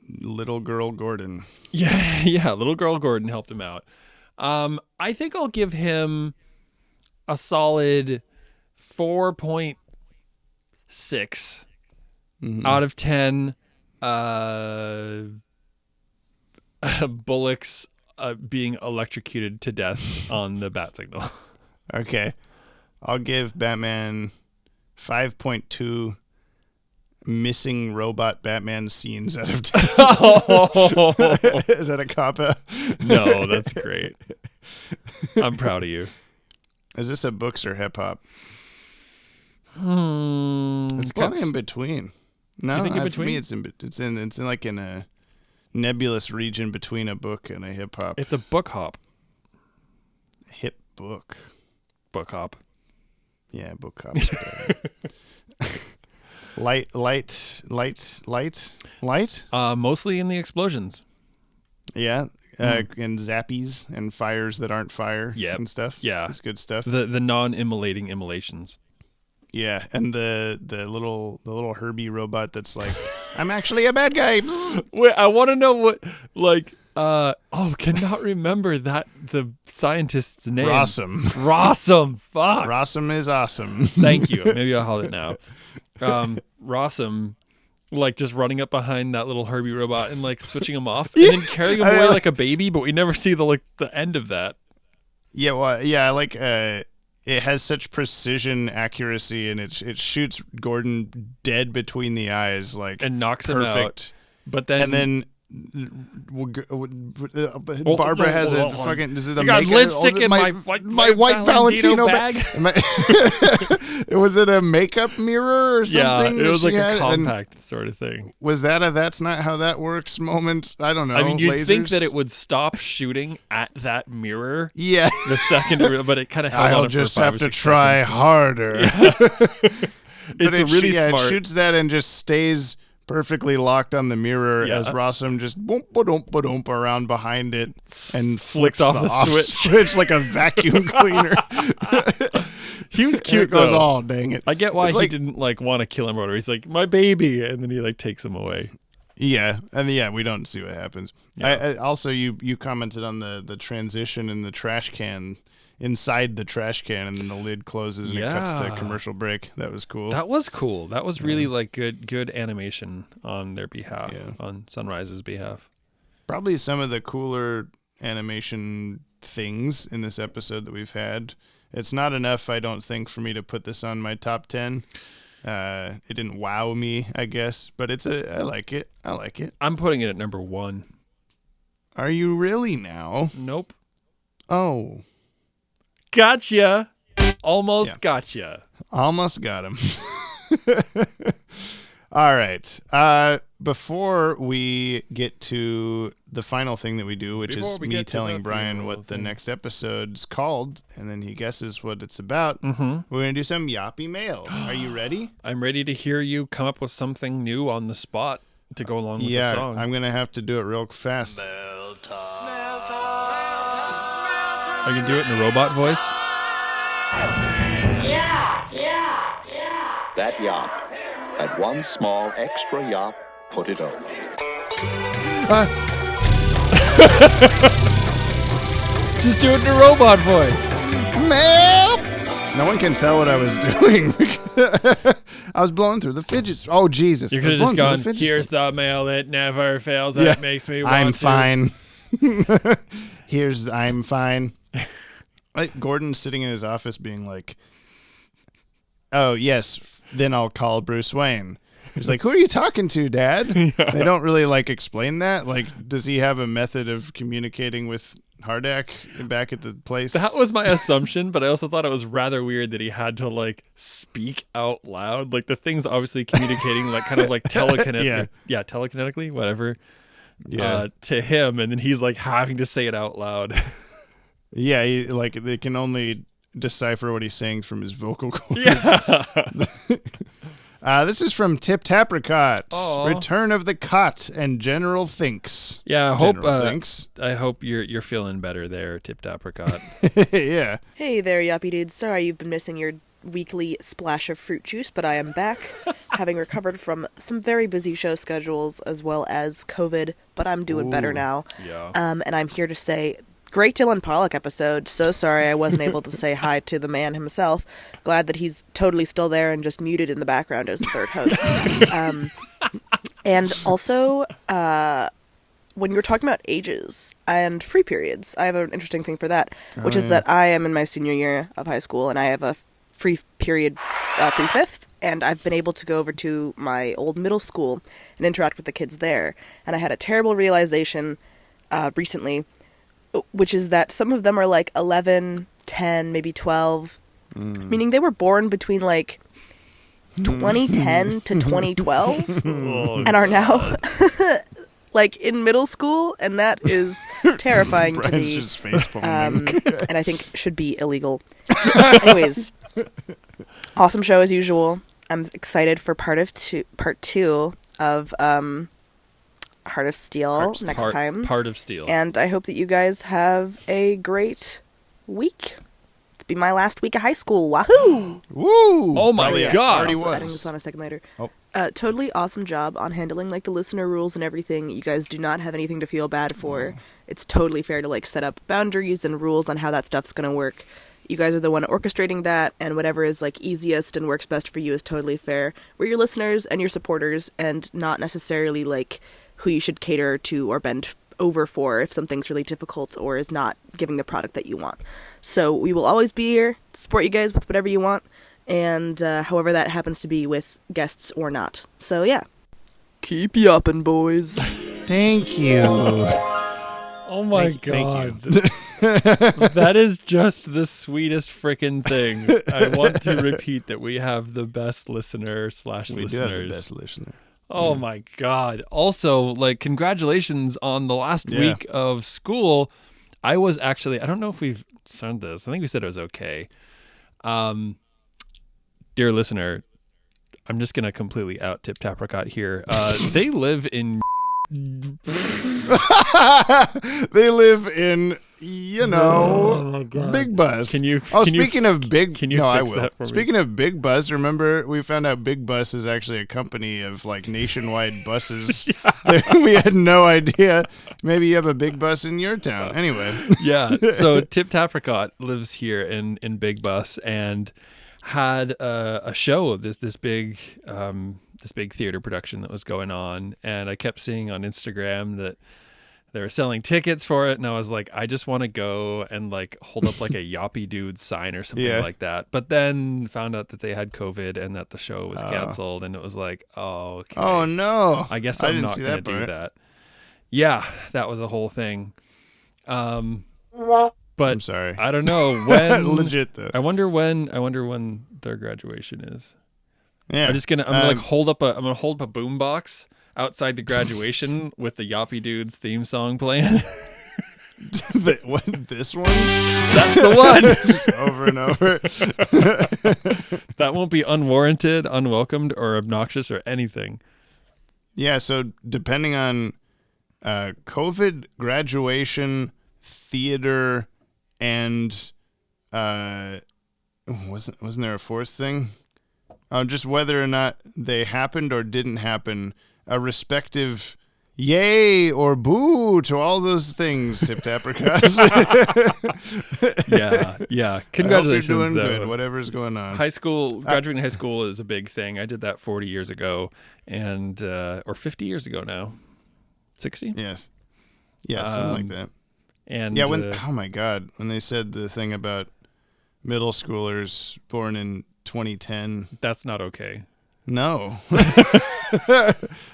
little girl Gordon. Yeah, little girl Gordon helped him out. I think I'll give him a solid 4.6 out of 10 bullocks being electrocuted to death on the bat signal. Okay. I'll give Batman 5.2 missing robot Batman scenes out of 10. Is that a cop-out? No, that's great. I'm proud of you. Is this a books or hip-hop? It's kind of in between. No, you think in between? For me it's in like in a nebulous region between a book and a hip hop. It's a book hop. Hip book. Book hop. Yeah, book hops. Light. Mostly in the explosions. Yeah. And zappies and fires that aren't fire and stuff. Yeah. That's good stuff. The non-immolating immolations. Yeah, and the little Herbie robot that's like, I'm actually a bad guy. Wait, I want to know what, like, cannot remember the scientist's name. Rossum. Fuck. Rossum is awesome. Thank you. Maybe I'll hold it now. Rossum, like, just running up behind that little Herbie robot and, like, switching him off and then carrying him away like a baby, but we never see the end of that. Yeah, well, yeah, like, it has such precision accuracy, and it shoots Gordon dead between the eyes, like, and knocks him out. But then, Barbara has a fucking. Is it a got lipstick in my white Valentino bag? Was it a makeup mirror or something? Yeah, it was like a compact sort of thing. Was that a "that's not how that works" moment? I don't know. I mean, you'd lasers? think that it would stop shooting at that mirror. Yeah, the second, but it kind of held I'll on just for 5 have or to 6 try seconds. harder. It's a really smart. It shoots that and just stays perfectly locked on the mirror as Rossum just boom around behind it and flicks off the the switch like a vacuum cleaner. He was cute. It goes, though. oh, dang it. I get why he didn't want to kill him or whatever. He's like, my baby, and then he takes him away. Yeah, and we don't see what happens. Yeah. I also you commented on the transition in the trash can. Inside the trash can, and then the lid closes and it cuts to a commercial break. That was cool. That was cool. That was really good animation on their behalf, on Sunrise's behalf. Probably some of the cooler animation things in this episode that we've had. It's not enough, I don't think, for me to put this on my top 10. It didn't wow me, I guess, but I like it. I'm putting it at number 1. Are you really now? Nope. Oh. Gotcha. Almost gotcha. Almost got him. All right. Before we get to the final thing that we do, which is me telling Brian what the next episode's called, and then he guesses what it's about, we're going to do some Yoppie Mail. Are you ready? I'm ready to hear you come up with something new on the spot to go along with the song. Yeah, I'm going to have to do it real fast. Mail time. Are you going to do it in a robot voice? That yop. That one small extra yop put it over. Just do it in a robot voice. Mail! No one can tell what I was doing. I was blowing through the fidgets. Oh, Jesus. You could have just gone, here's the mail that never fails. That makes me want I'm to. fine. I'm fine. Like Gordon's sitting in his office being like, oh, yes, then I'll call Bruce Wayne. He's like, who are you talking to, Dad? Yeah. They don't really, explain that. Like, does he have a method of communicating with Hardak back at the place? That was my assumption, but I also thought it was rather weird that he had to, speak out loud. Like, the thing's obviously communicating, telekinetically. Yeah, telekinetically, whatever. Yeah. To him, and then he's, having to say it out loud. Yeah, they can only decipher what he's saying from his vocal cords. Yeah. This is from Tip Tapricot. Return of the Cot and General Thinks. Yeah, I hope you're feeling better there, Tip Tapricot. Yeah. Hey there, Yoppie dudes. Sorry you've been missing your weekly splash of fruit juice, but I am back, having recovered from some very busy show schedules as well as COVID, but I'm doing better now. Yeah. And I'm here to say, great Dylan Pollock episode. So sorry I wasn't able to say hi to the man himself. Glad that he's totally still there and just muted in the background as the third host. And also, when you were talking about ages and free periods, I have an interesting thing for that, which is that I am in my senior year of high school and I have a free period, free fifth, and I've been able to go over to my old middle school and interact with the kids there. And I had a terrible realization recently, which is that some of them are 11, 10, maybe 12, meaning they were born between 2010 to 2012 and are now in middle school, and that is terrifying to me. Just and I think should be illegal. Anyways, awesome show as usual. I'm excited for part two of Heart of Steel next time. Part of Steel. And I hope that you guys have a great week. It'll be my last week of high school. Wahoo! Woo! Oh my God! Already was. Adding this on a second later. Oh. Totally awesome job on handling the listener rules and everything. You guys do not have anything to feel bad for. It's totally fair to set up boundaries and rules on how that stuff's gonna work. You guys are the one orchestrating that, and whatever is easiest and works best for you is totally fair. We're your listeners and your supporters, and not necessarily who you should cater to or bend over for if something's really difficult or is not giving the product that you want. So we will always be here to support you guys with whatever you want, and however that happens to be with guests or not. So yeah. Keep yopping, boys. Thank you. Oh my God. That is just the sweetest frickin' thing. I want to repeat that we have the best listener / listeners. We do have the best listener. Oh my God. Also, congratulations on the last week of school. I was actually, I don't know if we've said this. I think we said it was okay. Dear listener, I'm just going to completely out Tip Tapricot here. They live in... They live in, Big Bus. Speaking of Big... No, I will. Speaking of Big Bus, remember we found out Big Bus is actually a company of nationwide buses. We had no idea. Maybe you have a Big Bus in your town. Anyway. Yeah. So Tip Tapricot lives here in Big Bus and had a show of this big theater production that was going on, and I kept seeing on Instagram that they were selling tickets for it, and I was like, I just want to go and hold up a Yoppie Dude sign or something like that. But then found out that they had COVID and that the show was canceled, and it was okay. Oh no! I guess I'm not going to do that. Yeah, that was a whole thing. But I'm sorry. I don't know when. Legit though. I wonder when their graduation is. Yeah. I'm gonna hold up a boom box outside the graduation with the Yoppie Dudes theme song playing. This one? That's the one. Just over and over. That won't be unwarranted, unwelcomed, or obnoxious or anything. Yeah, so depending on COVID, graduation, theater, and wasn't there a fourth thing? Just whether or not they happened or didn't happen, a respective yay or boo to all those things, Tip Apricot. Yeah. Congratulations, I hope you're doing though. good, whatever's going on. Graduating high school is a big thing. I did that 40 years ago, and or 50 years ago now. 60? Yes. Yeah, something like that. And yeah, oh my God, when they said the thing about middle schoolers born in 2010. That's not okay. No.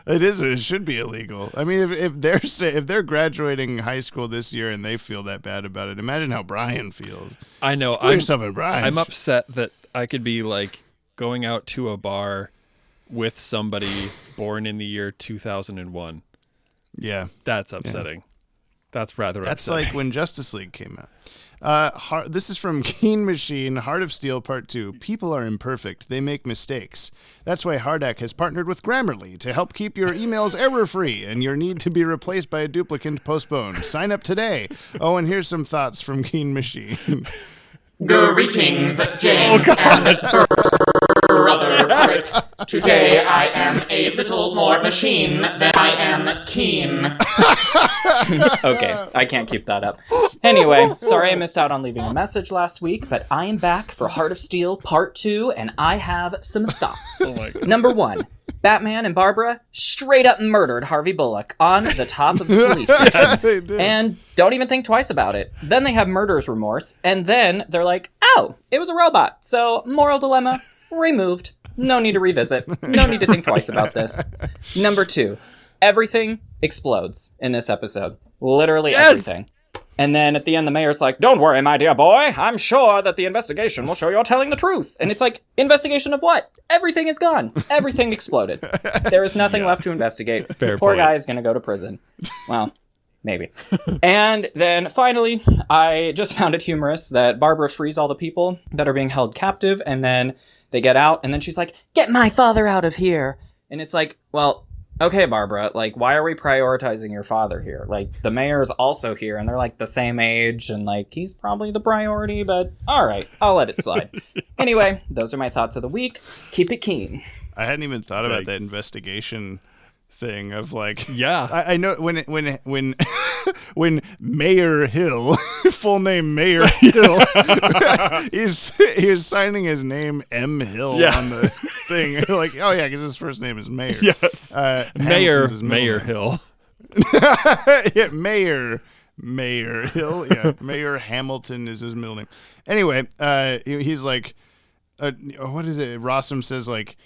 It should be illegal. I mean, if they're graduating high school this year and they feel that bad about it, imagine how Brian feels. I know. I'm upset that I could be like going out to a bar with somebody born in the year 2001. Yeah. That's upsetting. Yeah. That's rather That's upsetting. like when Justice League came out. This is from Keen Machine, Heart of Steel Part 2. People are imperfect. They make mistakes. That's why Hardak has partnered with Grammarly to help keep your emails error-free and your need to be replaced by a duplicate postponed. Sign up today. Oh, and here's some thoughts from Keen Machine. Greetings, James and Brother Rick. Today I am a little more machine than I am keen. Okay, I can't keep that up. Anyway, sorry I missed out on leaving a message last week, but I am back for Heart of Steel Part 2, and I have some thoughts. Oh my God. Number 1. Batman and Barbara straight up murdered Harvey Bullock on the top of the police station. Yes, they did. And don't even think twice about it. Then they have murderer's remorse, and then they're like, oh, it was a robot. So, moral dilemma, removed. No need to revisit. No need to think twice about this. Number 2, everything explodes in this episode. Literally everything. And then at the end, the mayor's like, don't worry, my dear boy. I'm sure that the investigation will show you're telling the truth. And it's like, investigation of what? Everything is gone. Everything exploded. There is nothing left to investigate. Fair Poor point. guy is going to go to prison. Well, maybe. And then finally, I just found it humorous that Barbara frees all the people that are being held captive. And then they get out. And then she's like, get my father out of here. And it's like, well... okay, Barbara, like, why are we prioritizing your father here? Like, the mayor's also here, and they're, like, the same age, and, like, he's probably the priority, but all right, I'll let it slide. Anyway, those are my thoughts of the week. Keep it keen. I hadn't even thought about that investigation thing of, like... Yeah. I know when Mayor Hill, full name Mayor Hill, he's signing his name M. Hill on the thing. Like, oh yeah, because his first name is Mayor. Yes. Mayor name. Hill. Yeah, Mayor Hill. Yeah, Mayor Hamilton is his middle name. Anyway, he's like, what is it? Rossum says like,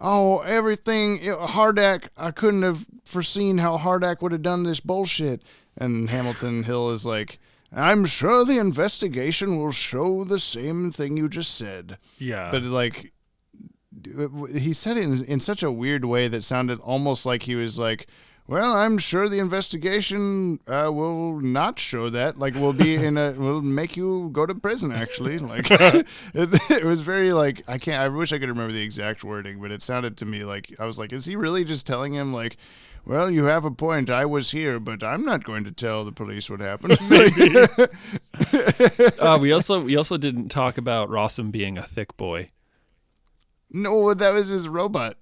oh, everything, Hardak, I couldn't have foreseen how Hardak would have done this bullshit. And Hamilton Hill is like, I'm sure the investigation will show the same thing you just said. Yeah. But like, he said it in such a weird way that sounded almost like he was like, well, I'm sure the investigation will not show that. Like, will make you go to prison, actually. Like, it was very, like, I wish I could remember the exact wording, but it sounded to me like, I was like, is he really just telling him, like, well, you have a point. I was here, but I'm not going to tell the police what happened. Maybe. We also didn't talk about Rossum being a thick boy. No, that was his robot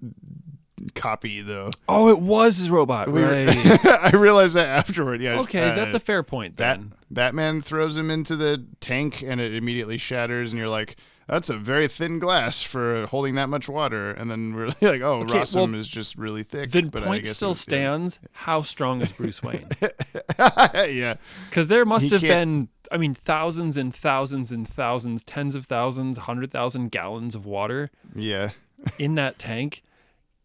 copy, though. Oh, it was his robot, right? I realized that afterward. Yeah. Okay, that's a fair point then. Batman throws him into the tank, and it immediately shatters, and you're like, that's a very thin glass for holding that much water. And then we're like, oh, okay, Rossum is just really thick. The but point still stands. How strong is Bruce Wayne? Yeah. Because there must have been, I mean, thousands and thousands and thousands, tens of thousands, 100,000 gallons of water in that tank.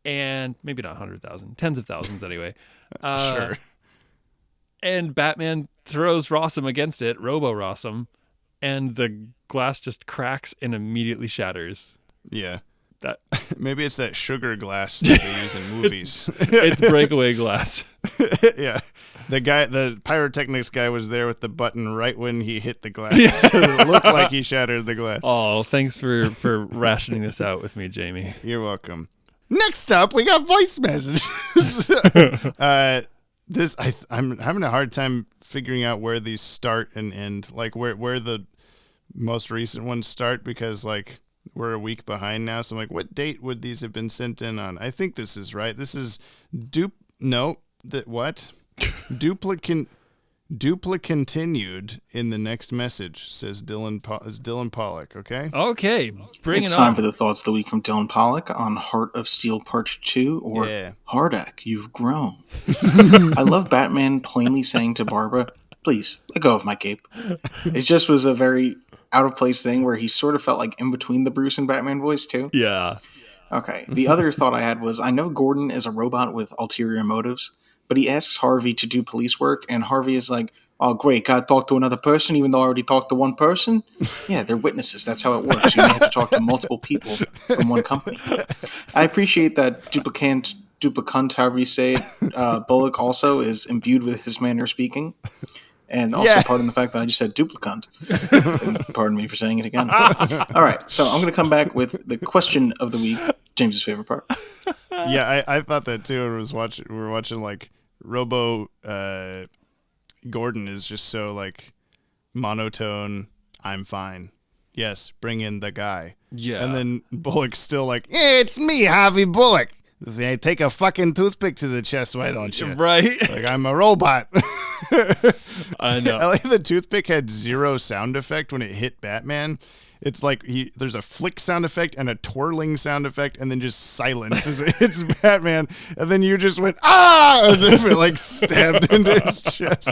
And maybe not 100,000, tens of thousands anyway. Sure. And Batman throws Rossum against it, Robo Rossum, and the glass just cracks and immediately shatters. Yeah. That Maybe it's that sugar glass that they use in movies. it's breakaway glass. Yeah. The pyrotechnics guy was there with the button right when he hit the glass. So it looked like he shattered the glass. Oh, thanks for rationing this out with me, Jamie. You're welcome. Next up, we got voice messages. I'm having a hard time figuring out where these start and end, like where the most recent ones start, because like we're a week behind now. So I'm like, what date would these have been sent in on? I think this is right. This is duplicantinued in the next message, says Dylan Pollock. Okay. Okay, bring it's it time on. for the thoughts of the week from Dylan Pollock on Heart of Steel Part 2, or Hardak, you've grown. I love Batman plainly saying to Barbara, please, let go of my cape. It just was a very out-of-place thing where he sort of felt like in between the Bruce and Batman voice, too. Yeah. Okay. The other thought I had was, I know Gordon is a robot with ulterior motives, but he asks Harvey to do police work, and Harvey is like, oh, great, gotta talk to another person even though I already talked to one person? Yeah, they're witnesses. That's how it works. You may have to talk to multiple people from one company. I appreciate that duplicant, however you say it, Bullock also is imbued with his manner of speaking. And also pardon the fact that I just said duplicant. Pardon me for saying it again. All right, so I'm going to come back with the question of the week, James's favorite part. Yeah, I thought that too. We were watching like Robo Gordon is just so like monotone. I'm fine. Yes, bring in the guy. Yeah. And then Bullock's still like, hey, it's me, Harvey Bullock. Hey, take a fucking toothpick to the chest, why don't you? Right. Like, I'm a robot. I know. I like the toothpick had zero sound effect when it hit Batman. It's like there's a flick sound effect and a twirling sound effect, and then just silence as it hits Batman. And then you just went, ah, as if it like stabbed into his chest.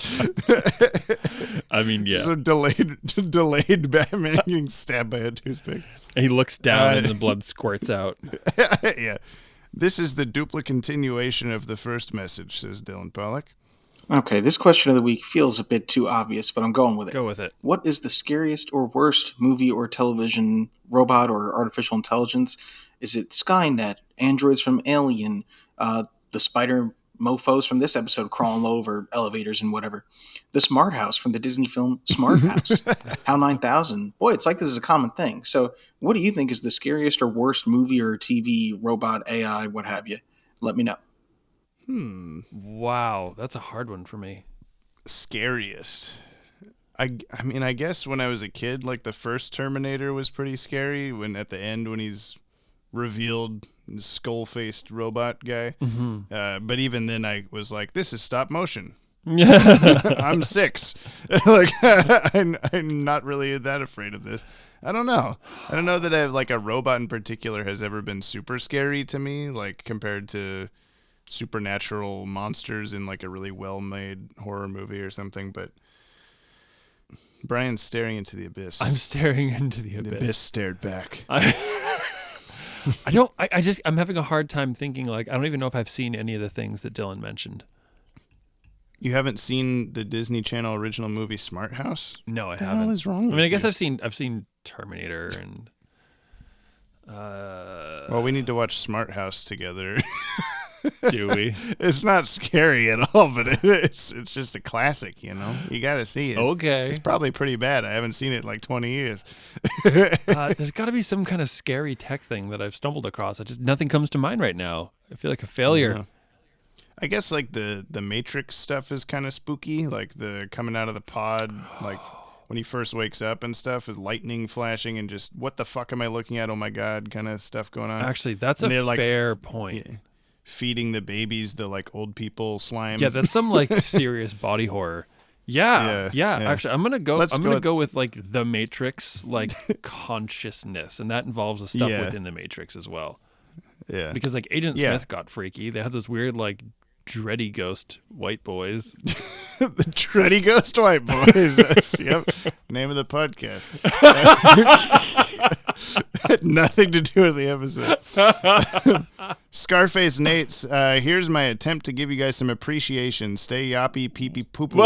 I mean, yeah. So delayed Batman getting stabbed by a toothpick. And he looks down and the blood squirts out. Yeah. This is the continuation of the first message, says Dylan Pollock. Okay, this question of the week feels a bit too obvious, but I'm going with it. Go with it. What is the scariest or worst movie or television robot or artificial intelligence? Is it Skynet, androids from Alien, the spider mofos from this episode crawling over elevators and whatever, the Smart House from the Disney film Smart House, HAL 9000? Boy, it's like this is a common thing. So what do you think is the scariest or worst movie or TV, robot, AI, what have you? Let me know. Wow, that's a hard one for me. Scariest. I mean, I guess when I was a kid, like the first Terminator was pretty scary. When at the end, when he's revealed, skull-faced robot guy. Mm-hmm. But even then, I was like, "This is stop motion." I'm 6. Like I'm not really that afraid of this. I don't know that like a robot in particular has ever been super scary to me, like compared to supernatural monsters in like a really well-made horror movie or something. But Brian's staring into the abyss. I'm staring into the abyss. The abyss stared back. I'm having a hard time thinking, like, I don't even know if I've seen any of the things that Dylan mentioned. You haven't seen the Disney Channel original movie Smart House? No, I what the haven't. Hell is wrong with I guess you? I've seen Terminator and well, we need to watch Smart House together. Do we? It's not scary at all, but it's just a classic, you know? You got to see it. Okay. It's probably pretty bad. I haven't seen it in like 20 years. There's got to be some kind of scary tech thing that I've stumbled across. Nothing comes to mind right now. I feel like a failure. Yeah. I guess like the Matrix stuff is kind of spooky, like the coming out of the pod, like when he first wakes up and stuff, with lightning flashing and just what the fuck am I looking at? Oh my god, kind of stuff going on. Actually, that's a fair point. Yeah, feeding the babies the like old people slime. Yeah, that's some like serious body horror. Yeah. Actually, I'm gonna go with like the Matrix, like consciousness, and that involves the stuff within the Matrix as well. Yeah, because like Agent Smith got freaky. They had this weird like Dready ghost white boys. The Dready Ghost White Boys. That's, yep. Name of the podcast. Had nothing to do with the episode. Scarface Nate's, here's my attempt to give you guys some appreciation. Stay yoppy, pee-pee, poo-poo.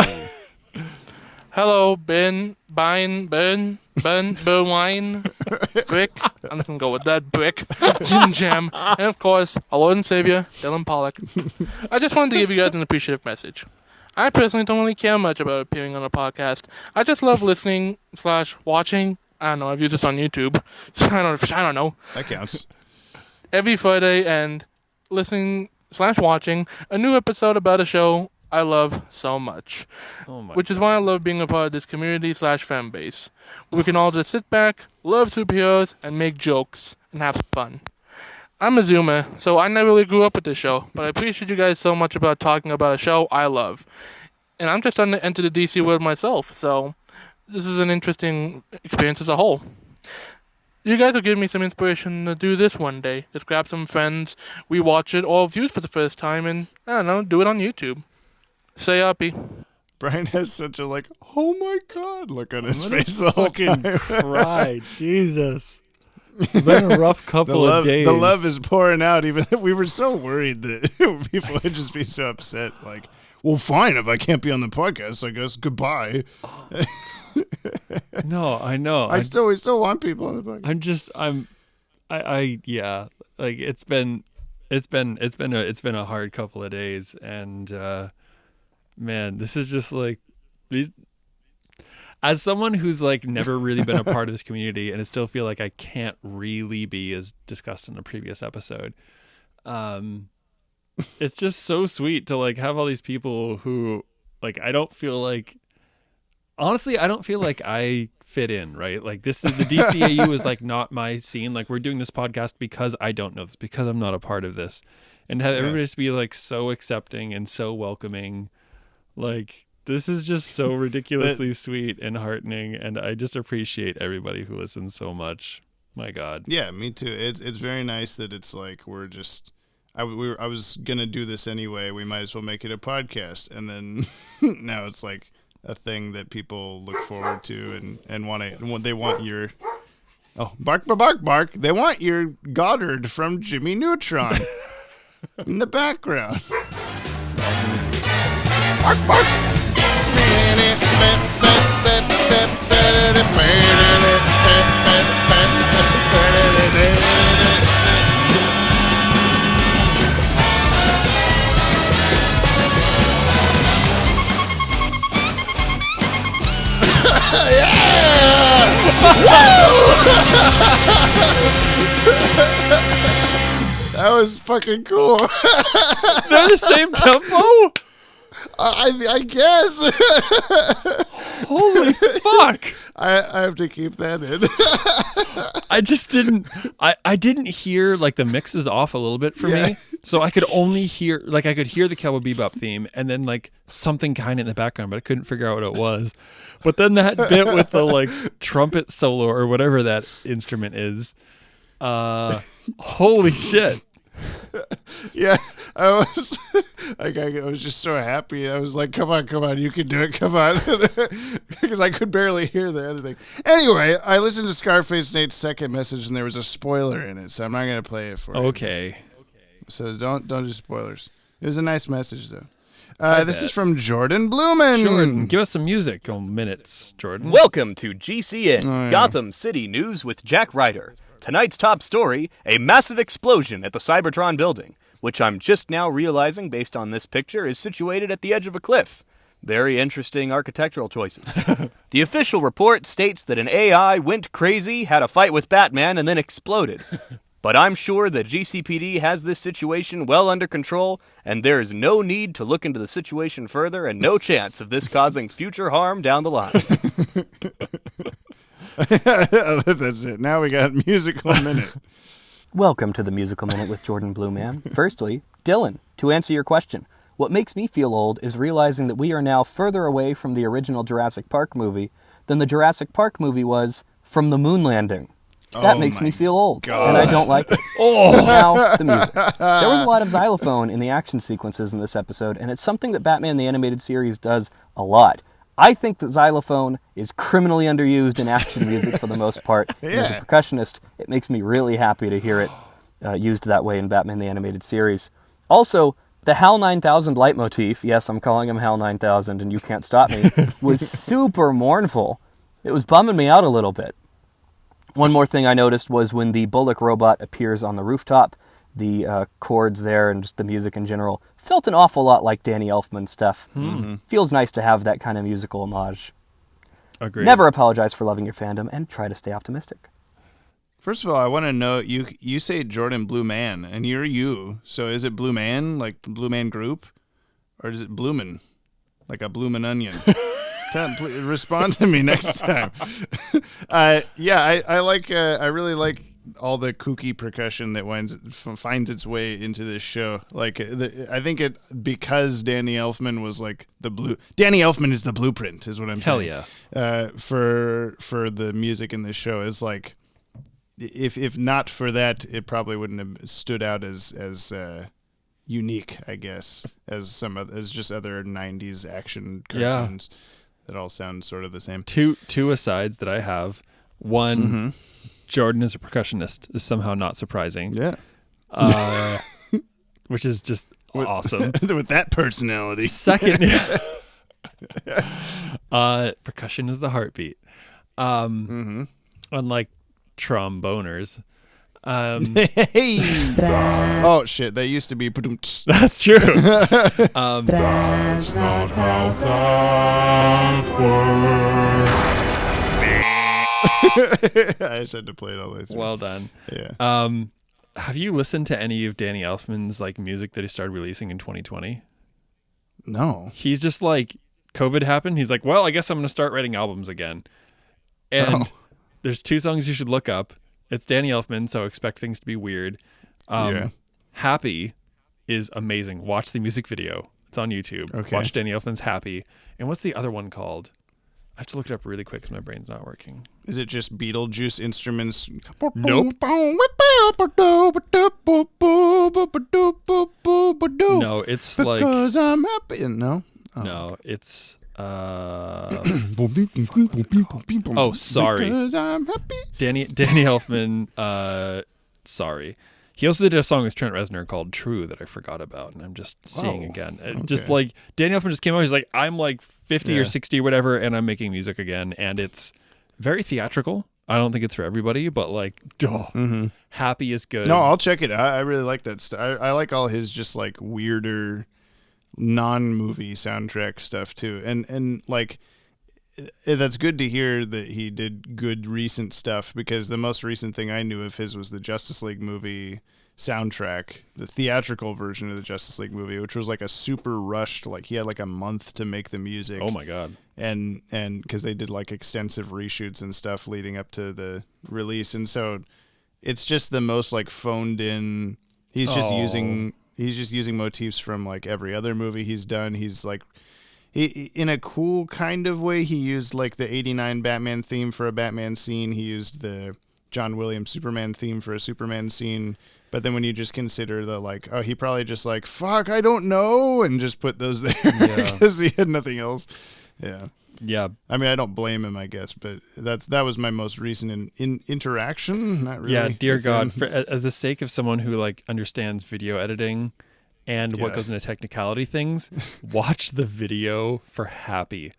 Hello, Ben, wine, Brick. I'm just gonna go with that, Brick, Jim Jam, and of course, our Lord and Savior, Dylan Pollock. I just wanted to give you guys an appreciative message. I personally don't really care much about appearing on a podcast. I just love listening / watching. I don't know. I've used this on YouTube. So I don't know. That counts. Every Friday and listening / watching a new episode about a show I love so much. Which is why I love being a part of this community / fan base. We can all just sit back, love superheroes, and make jokes and have fun. I'm a Zoomer, so I never really grew up with this show, but I appreciate you guys so much about talking about a show I love. And I'm just starting to enter the DC world myself, so this is an interesting experience as a whole. You guys will give me some inspiration to do this one day. Just grab some friends, we watch it, or view it for the first time, and, I don't know, do it on YouTube. Stay happy. Brian has such a, oh my God look on his face the whole time. Cry. Jesus. It's been a rough couple of days. The love is pouring out. Even we were so worried that people would just be so upset. Like, well, fine, if I can't be on the podcast, I guess goodbye. No, I know. We still want people on the podcast. Yeah. Like it's been a hard couple of days, and man, this is just like these. As someone who's never really been a part of this community, and I still feel like I can't really be, as discussed in the previous episode, it's just so sweet to have all these people who I don't feel like, honestly, I don't feel like I fit in, right? This is the DCAU is not my scene. We're doing this podcast because I don't know this, because I'm not a part of this, and have everybody just be so accepting and so welcoming, This is just so ridiculously sweet and heartening, and I just appreciate everybody who listens so much. My God. Yeah, me too. It's very nice that it's we're just. I was gonna do this anyway. We might as well make it a podcast, and then now it's a thing that people look forward to and want to. They want your. Oh, bark, bark, bark! They want your Goddard from Jimmy Neutron in the background. Bark, bark! That was fucking cool. They're the same tempo? I guess. Holy fuck! I have to keep that in. I just didn't. I didn't hear the mix is off a little bit for me, so I could only hear I could hear the Cowboy Bebop theme and then something kind of in the background, but I couldn't figure out what it was. But then that bit with the trumpet solo or whatever that instrument is, holy shit! Yeah, I was I was just so happy. I was like, come on, you can do it, come on. Because I could barely hear the editing. Anyway, I listened to Scarface Nate's second message, and there was a spoiler in it, so I'm not going to play it for you. Okay. So don't do spoilers. It was a nice message, though. This is from Jordan Blumen. Jordan, give us some music on minutes, Jordan. Welcome to GCN, Gotham City News with Jack Ryder. Tonight's top story, a massive explosion at the Cybertron building, which I'm just now realizing, based on this picture, is situated at the edge of a cliff. Very interesting architectural choices. The official report states that an AI went crazy, had a fight with Batman, and then exploded. But I'm sure that GCPD has this situation well under control, and there is no need to look into the situation further, and no chance of this causing future harm down the line. That's it. Now we got Musical Minute. Welcome to the Musical Minute with Jordan Blueman. Firstly, Dylan, to answer your question, what makes me feel old is realizing that we are now further away from the original Jurassic Park movie than the Jurassic Park movie was from the moon landing. That makes me feel old, God. and I don't like it. Now, the music. There was a lot of xylophone in the action sequences in this episode, and it's something that Batman the Animated Series does a lot. I think that xylophone is criminally underused in action music for the most part. And as a percussionist, it makes me really happy to hear it used that way in Batman the Animated Series. Also, the HAL 9000 leitmotif, yes, I'm calling him HAL 9000 and you can't stop me, was super mournful. It was bumming me out a little bit. One more thing I noticed was when the Bullock robot appears on the rooftop, the chords there and just the music in general felt an awful lot like Danny Elfman stuff. Feels nice to have that kind of musical homage. Agreed. Never apologize for loving your fandom and try to stay optimistic. First of all, I want to know, you say Jordan Blue Man, and you're you. So is it Blue Man, like Blue Man Group? Or is it Bloomin'? Like a bloomin' onion? Respond to me next time. I really like all the kooky percussion that finds its way into this show. Like, I think because Danny Elfman was like Danny Elfman is the blueprint, is what I'm saying. Hell yeah. For the music in this show, is like, if not for that, it probably wouldn't have stood out as unique, I guess, as just other 90s action cartoons that all sound sort of the same. Two asides that I have. One, Jordan is a percussionist is somehow not surprising. Yeah. Which is just awesome. With that personality. Second, percussion is the heartbeat. Unlike tromboners. Oh shit! They used to be. That's true. That's not how that works. I just had to play it all the way through. Well done. Yeah. Have you listened to any of Danny Elfman's like music that he started releasing in 2020? No. He's just like, COVID happened. He's like, well, I guess I'm going to start writing albums again. And there's 2 songs you should look up. It's Danny Elfman, so expect things to be weird. Happy is amazing. Watch the music video. It's on YouTube. Okay. Watch Danny Elfman's Happy. And what's the other one called? I have to look it up really quick because my brain's not working. Is it just Beetlejuice instruments? Nope. No, it's because like... I'm happy. No? Oh. No, it's... oh, sorry. Because I'm happy. Danny Elfman, sorry. He also did a song with Trent Reznor called True that I forgot about, and I'm just seeing again. Just like, Danny Elfman just came out, he's like, I'm like 50 or 60 or whatever, and I'm making music again, and it's very theatrical. I don't think it's for everybody, but like, Happy is good. No, I'll check it out. I really like that stuff. I like all his just like weirder non-movie soundtrack stuff too, and like that's good to hear that he did good recent stuff, because the most recent thing I knew of his was the Justice League movie soundtrack, the theatrical version of the Justice League movie, which was like a super rushed, like he had like a month to make the music. Oh my god. And because they did like extensive reshoots and stuff leading up to the release, and so it's just the most like phoned in. He's just using motifs from like every other movie he's done. He's like, he in a cool kind of way, he used like the 89 Batman theme for a Batman scene. He used the John Williams Superman theme for a Superman scene. But then when you just consider the like, he probably just like, fuck, I don't know, and just put those there because he had nothing else. Yeah. Yeah. I mean, I don't blame him, I guess, but that was my most recent interaction. Not really. Yeah, dear God, as the sake of someone who like understands video editing and what goes into technicality things, watch the video for Happy.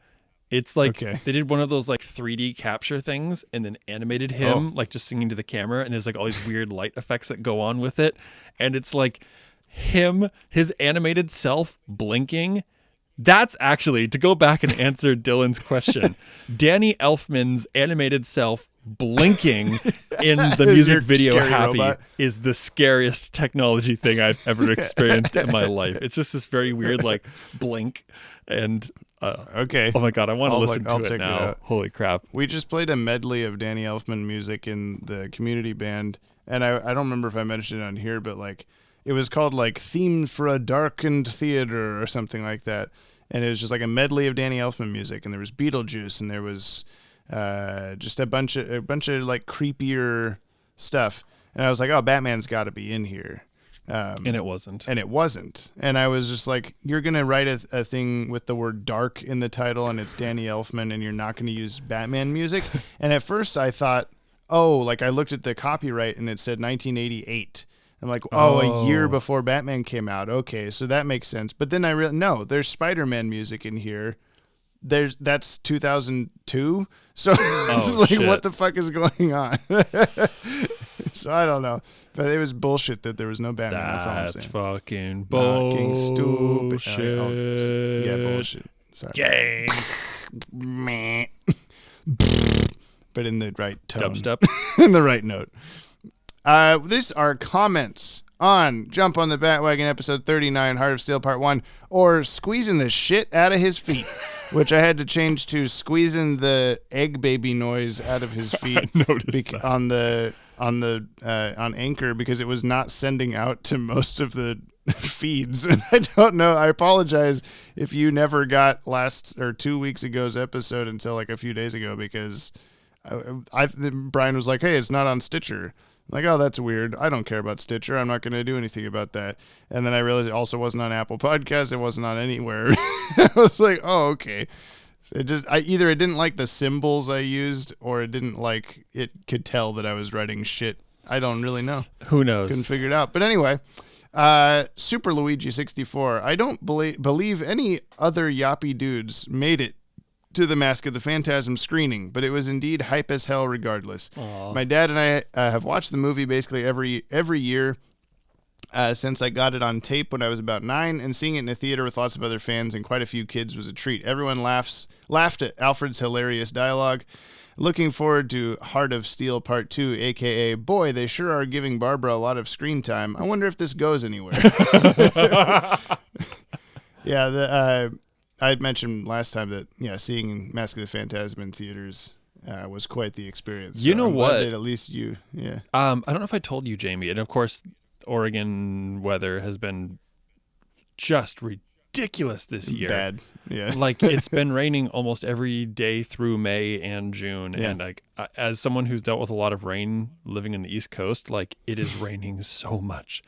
It's like they did one of those like 3D capture things and then animated him like just singing to the camera, and there's like all these weird light effects that go on with it, and it's like his animated self blinking. That's actually, to go back and answer Dylan's question, Danny Elfman's animated self blinking in the music video Happy robot is the scariest technology thing I've ever experienced in my life. It's just this very weird like blink, and oh my god, I want to listen to it now. Holy crap. We just played a medley of Danny Elfman music in the community band, and I don't remember if I mentioned it on here, but like it was called like Theme for a Darkened Theater or something like that. And it was just like a medley of Danny Elfman music, and there was Beetlejuice, and there was just a bunch of like creepier stuff. And I was like, oh, Batman's got to be in here. And it wasn't. And I was just like, you're going to write a thing with the word dark in the title, and it's Danny Elfman, and you're not going to use Batman music. And at first I thought, like I looked at the copyright and it said 1988. I'm like, a year before Batman came out. Okay, so that makes sense. But then I realized, no, there's Spider-Man music in here. That's 2002. So it's like, shit. What the fuck is going on? So I don't know, but it was bullshit that there was no Batman. That's all I'm saying. Fucking bullshit. Stupid. Yeah, bullshit. Sorry, James. But in the right tone. Dubstep. In the right note. These are comments on Jump on the Bat-Wagon episode 39, Heart of Steel Part 1, or Squeezing the Shit Out of His Feet, which I had to change to Squeezing the Egg Baby Noise Out of His Feet on Anchor, because it was not sending out to most of the feeds. And I don't know, I apologize if you never got 2 weeks ago's episode until like a few days ago, because Brian was like, hey, it's not on Stitcher. I'm like, oh, that's weird. I don't care about Stitcher. I'm not going to do anything about that. And then I realized it also wasn't on Apple Podcasts. It wasn't on anywhere. I was like, oh, okay. So either it didn't like the symbols I used, or it didn't like, it could tell that I was writing shit. I don't really know. Who knows? Couldn't figure it out. But anyway, Super Luigi 64. I don't believe any other Yoppie dudes made it to the Mask of the Phantasm screening, but it was indeed hype as hell regardless. Aww. My dad and I have watched the movie basically every year since I got it on tape when I was about 9, and seeing it in a theater with lots of other fans and quite a few kids was a treat. Everyone laughed at Alfred's hilarious dialogue. Looking forward to Heart of Steel Part 2, a.k.a. boy, they sure are giving Barbara a lot of screen time. I wonder if this goes anywhere. Yeah, I had mentioned last time that, seeing Mask of the Phantasm in theaters was quite the experience. You know what? At least yeah. I don't know if I told you, Jamie, and of course, Oregon weather has been just ridiculous this year. Bad, yeah. Like, it's been raining almost every day through May and June, and like, as someone who's dealt with a lot of rain living in the East Coast, like, it is raining so much.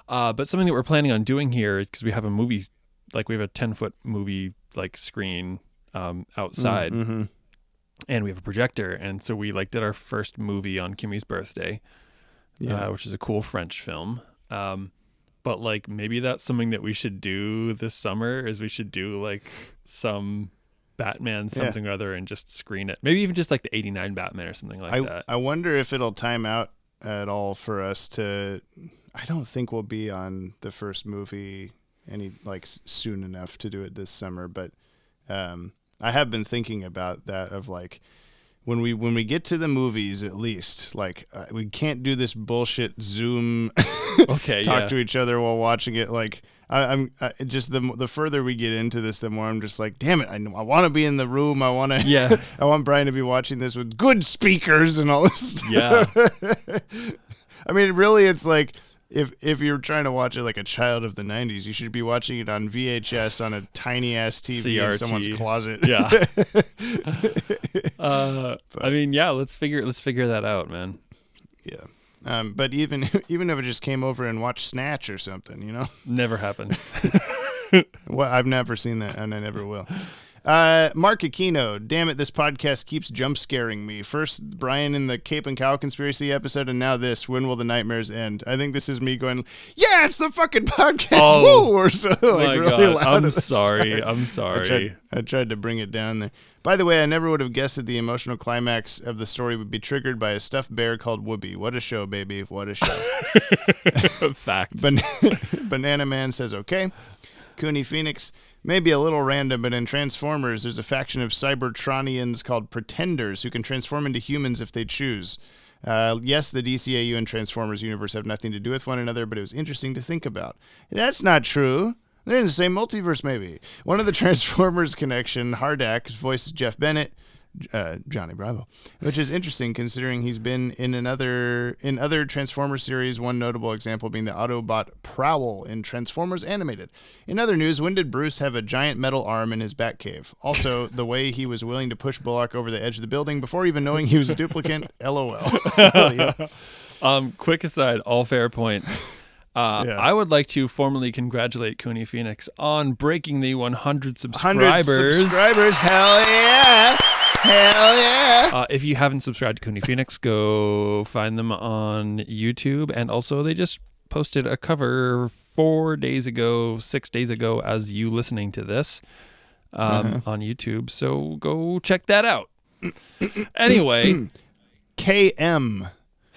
But something that we're planning on doing here, because we have a movie. Like, we have a 10-foot movie like screen outside, mm-hmm. and we have a projector, and so we like did our first movie on Kimmy's birthday, which is a cool French film. But like, maybe that's something that we should do this summer. Is we should do like some Batman something or other and just screen it. Maybe even just like the '89 Batman or something like that. I wonder if it'll time out at all for us to. I don't think we'll be on the first movie soon enough to do it this summer, but I have been thinking about that, of like when we get to the movies, at least like we can't do this bullshit Zoom talk to each other while watching it. Like I'm just the further we get into this, the more I'm just like, damn it, I want to be in the room. I want Brian to be watching this with good speakers and all this stuff. Yeah. I mean, really, it's like, If you're trying to watch it like a child of the 90s, you should be watching it on VHS on a tiny-ass TV in someone's closet. Yeah. I mean, let's figure that out, man. Yeah. But even if it just came over and watched Snatch or something, Never happened. Well, I've never seen that, and I never will. Mark Aquino, damn it, this podcast keeps jump scaring me. First Brian in the Cape and Cow conspiracy episode, and now this. When will the nightmares end? I think this is me going, yeah, it's the fucking podcast. Woo! Or so, like, really loud. I'm sorry. I tried to bring it down there. By the way, I never would have guessed that the emotional climax of the story would be triggered by a stuffed bear called Whoopi. What a show, baby. What a show. Facts. Banana Man says, okay. Cooney Phoenix, maybe a little random, but in Transformers, there's a faction of Cybertronians called Pretenders who can transform into humans if they choose. Yes, the DCAU and Transformers universe have nothing to do with one another, but it was interesting to think about. That's not true. They're in the same multiverse, maybe. One of the Transformers connection, Hardak, voices Jeff Bennett. Johnny Bravo, which is interesting considering he's been in other Transformers series, one notable example being the Autobot Prowl in Transformers Animated. In other news, when did Bruce have a giant metal arm in his Batcave? Also, the way he was willing to push Bullock over the edge of the building before even knowing he was a duplicate, LOL. Yep. Quick aside, all fair points. I would like to formally congratulate Cooney Phoenix on breaking the 100 subscribers. 100 subscribers, hell yeah! Hell yeah! If you haven't subscribed to Cooney Phoenix, go find them on YouTube. And also, they just posted a cover 6 days ago, as you listening to this on YouTube. So go check that out. Anyway. KM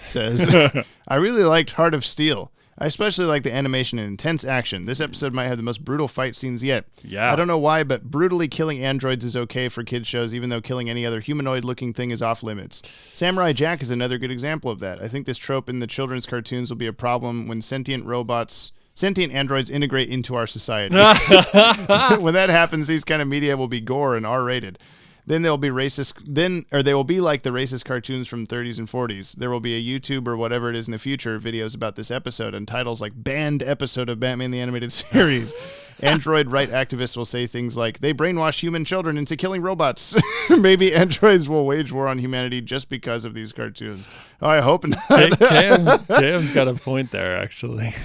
says, I really liked Heart of Steel. I especially like the animation and intense action. This episode might have the most brutal fight scenes yet. Yeah. I don't know why, but brutally killing androids is okay for kids shows, even though killing any other humanoid-looking thing is off limits. Samurai Jack is another good example of that. I think this trope in the children's cartoons will be a problem when sentient androids integrate into our society. When that happens, these kind of media will be gore and R-rated. Then they'll be racist. They will be like the racist cartoons from 30s and 40s. There will be a YouTube or whatever it is in the future videos about this episode and titles like "Banned Episode of Batman the Animated Series." Android right activists will say things like, "They brainwash human children into killing robots." Maybe androids will wage war on humanity just because of these cartoons. Oh, I hope not. KM's got a point there, actually.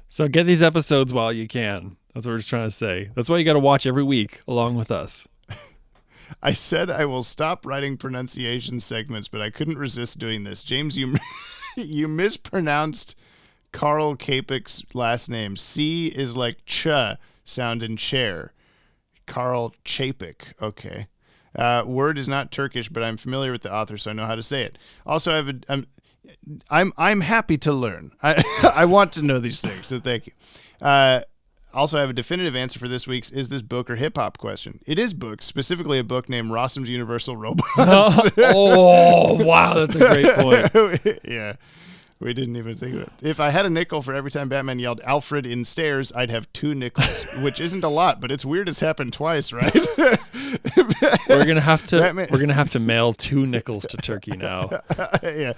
So get these episodes while you can. That's what we're just trying to say. That's why you got to watch every week along with us. I said I will stop writing pronunciation segments, but I couldn't resist doing this. James, you mispronounced Carl Capek's last name. C is like ch sound in chair. Carl Chapek. Okay. Word is not Turkish, but I'm familiar with the author, so I know how to say it. Also, I'm happy to learn. I want to know these things, so thank you. Also, I have a definitive answer for this week's Is This Book or Hip Hop question. It is book, specifically a book named Rossum's Universal Robots. Oh, wow, that's a great point. Yeah, we didn't even think of it. If I had a nickel for every time Batman yelled Alfred in stairs, I'd have 2 nickels, which isn't a lot, but it's weird it's happened twice, right? We're gonna have to mail 2 nickels to Turkey now. Yeah.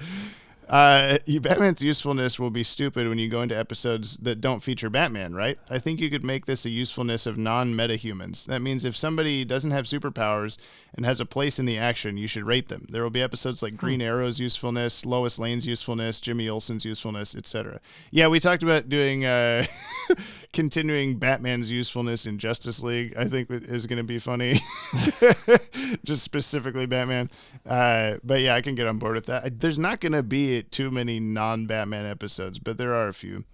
Batman's usefulness will be stupid when you go into episodes that don't feature Batman, right? I think you could make this a usefulness of non-metahumans. That means if somebody doesn't have superpowers and has a place in the action, you should rate them. There will be episodes like Green Arrow's usefulness, Lois Lane's usefulness, Jimmy Olsen's usefulness, etc. Yeah, we talked about doing continuing Batman's usefulness in Justice League. I think is going to be funny. Just specifically Batman. But yeah, I can get on board with that. There's not going to be too many non-Batman episodes, but there are a few.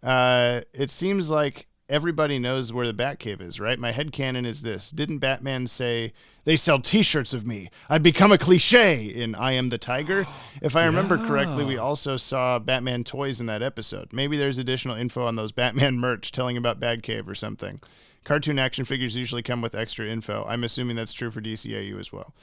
It seems like everybody knows where the Batcave is, right? My headcanon is this. Didn't Batman say, "They sell t-shirts of me. I've become a cliche" in I Am the Tiger? If I remember correctly, we also saw Batman toys in that episode. Maybe there's additional info on those Batman merch telling about Batcave or something. Cartoon action figures usually come with extra info. I'm assuming that's true for DCAU as well.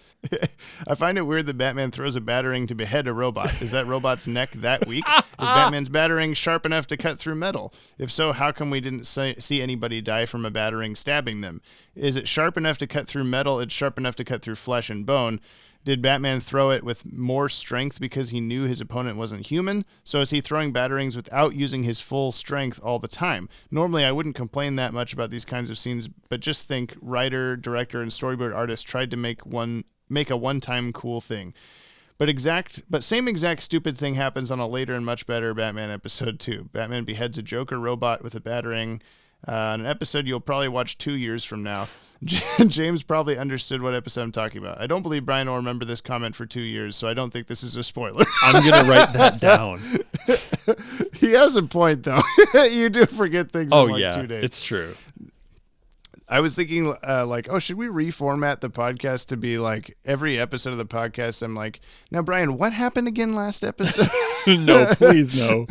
I find it weird that Batman throws a batarang to behead a robot. Is that robot's neck that weak? Is Batman's batarang sharp enough to cut through metal? If so, how come we didn't see anybody die from a batarang stabbing them? Is it sharp enough to cut through metal? It's sharp enough to cut through flesh and bone. Did Batman throw it with more strength because he knew his opponent wasn't human? So is he throwing batarangs without using his full strength all the time? Normally, I wouldn't complain that much about these kinds of scenes, but just think writer, director, and storyboard artist tried to make a one-time cool thing. But same exact stupid thing happens on a later and much better Batman episode too. Batman beheads a Joker robot with a batarang. An episode you'll probably watch 2 years from now. James probably understood what episode I'm talking about. I don't believe Brian will remember this comment for 2 years, so I don't think this is a spoiler. I'm going to write that down. He has a point, though. You do forget things in 2 days. It's true. I was thinking, should we reformat the podcast to be like every episode of the podcast? I'm like, now, Brian, what happened again last episode? No, please, no.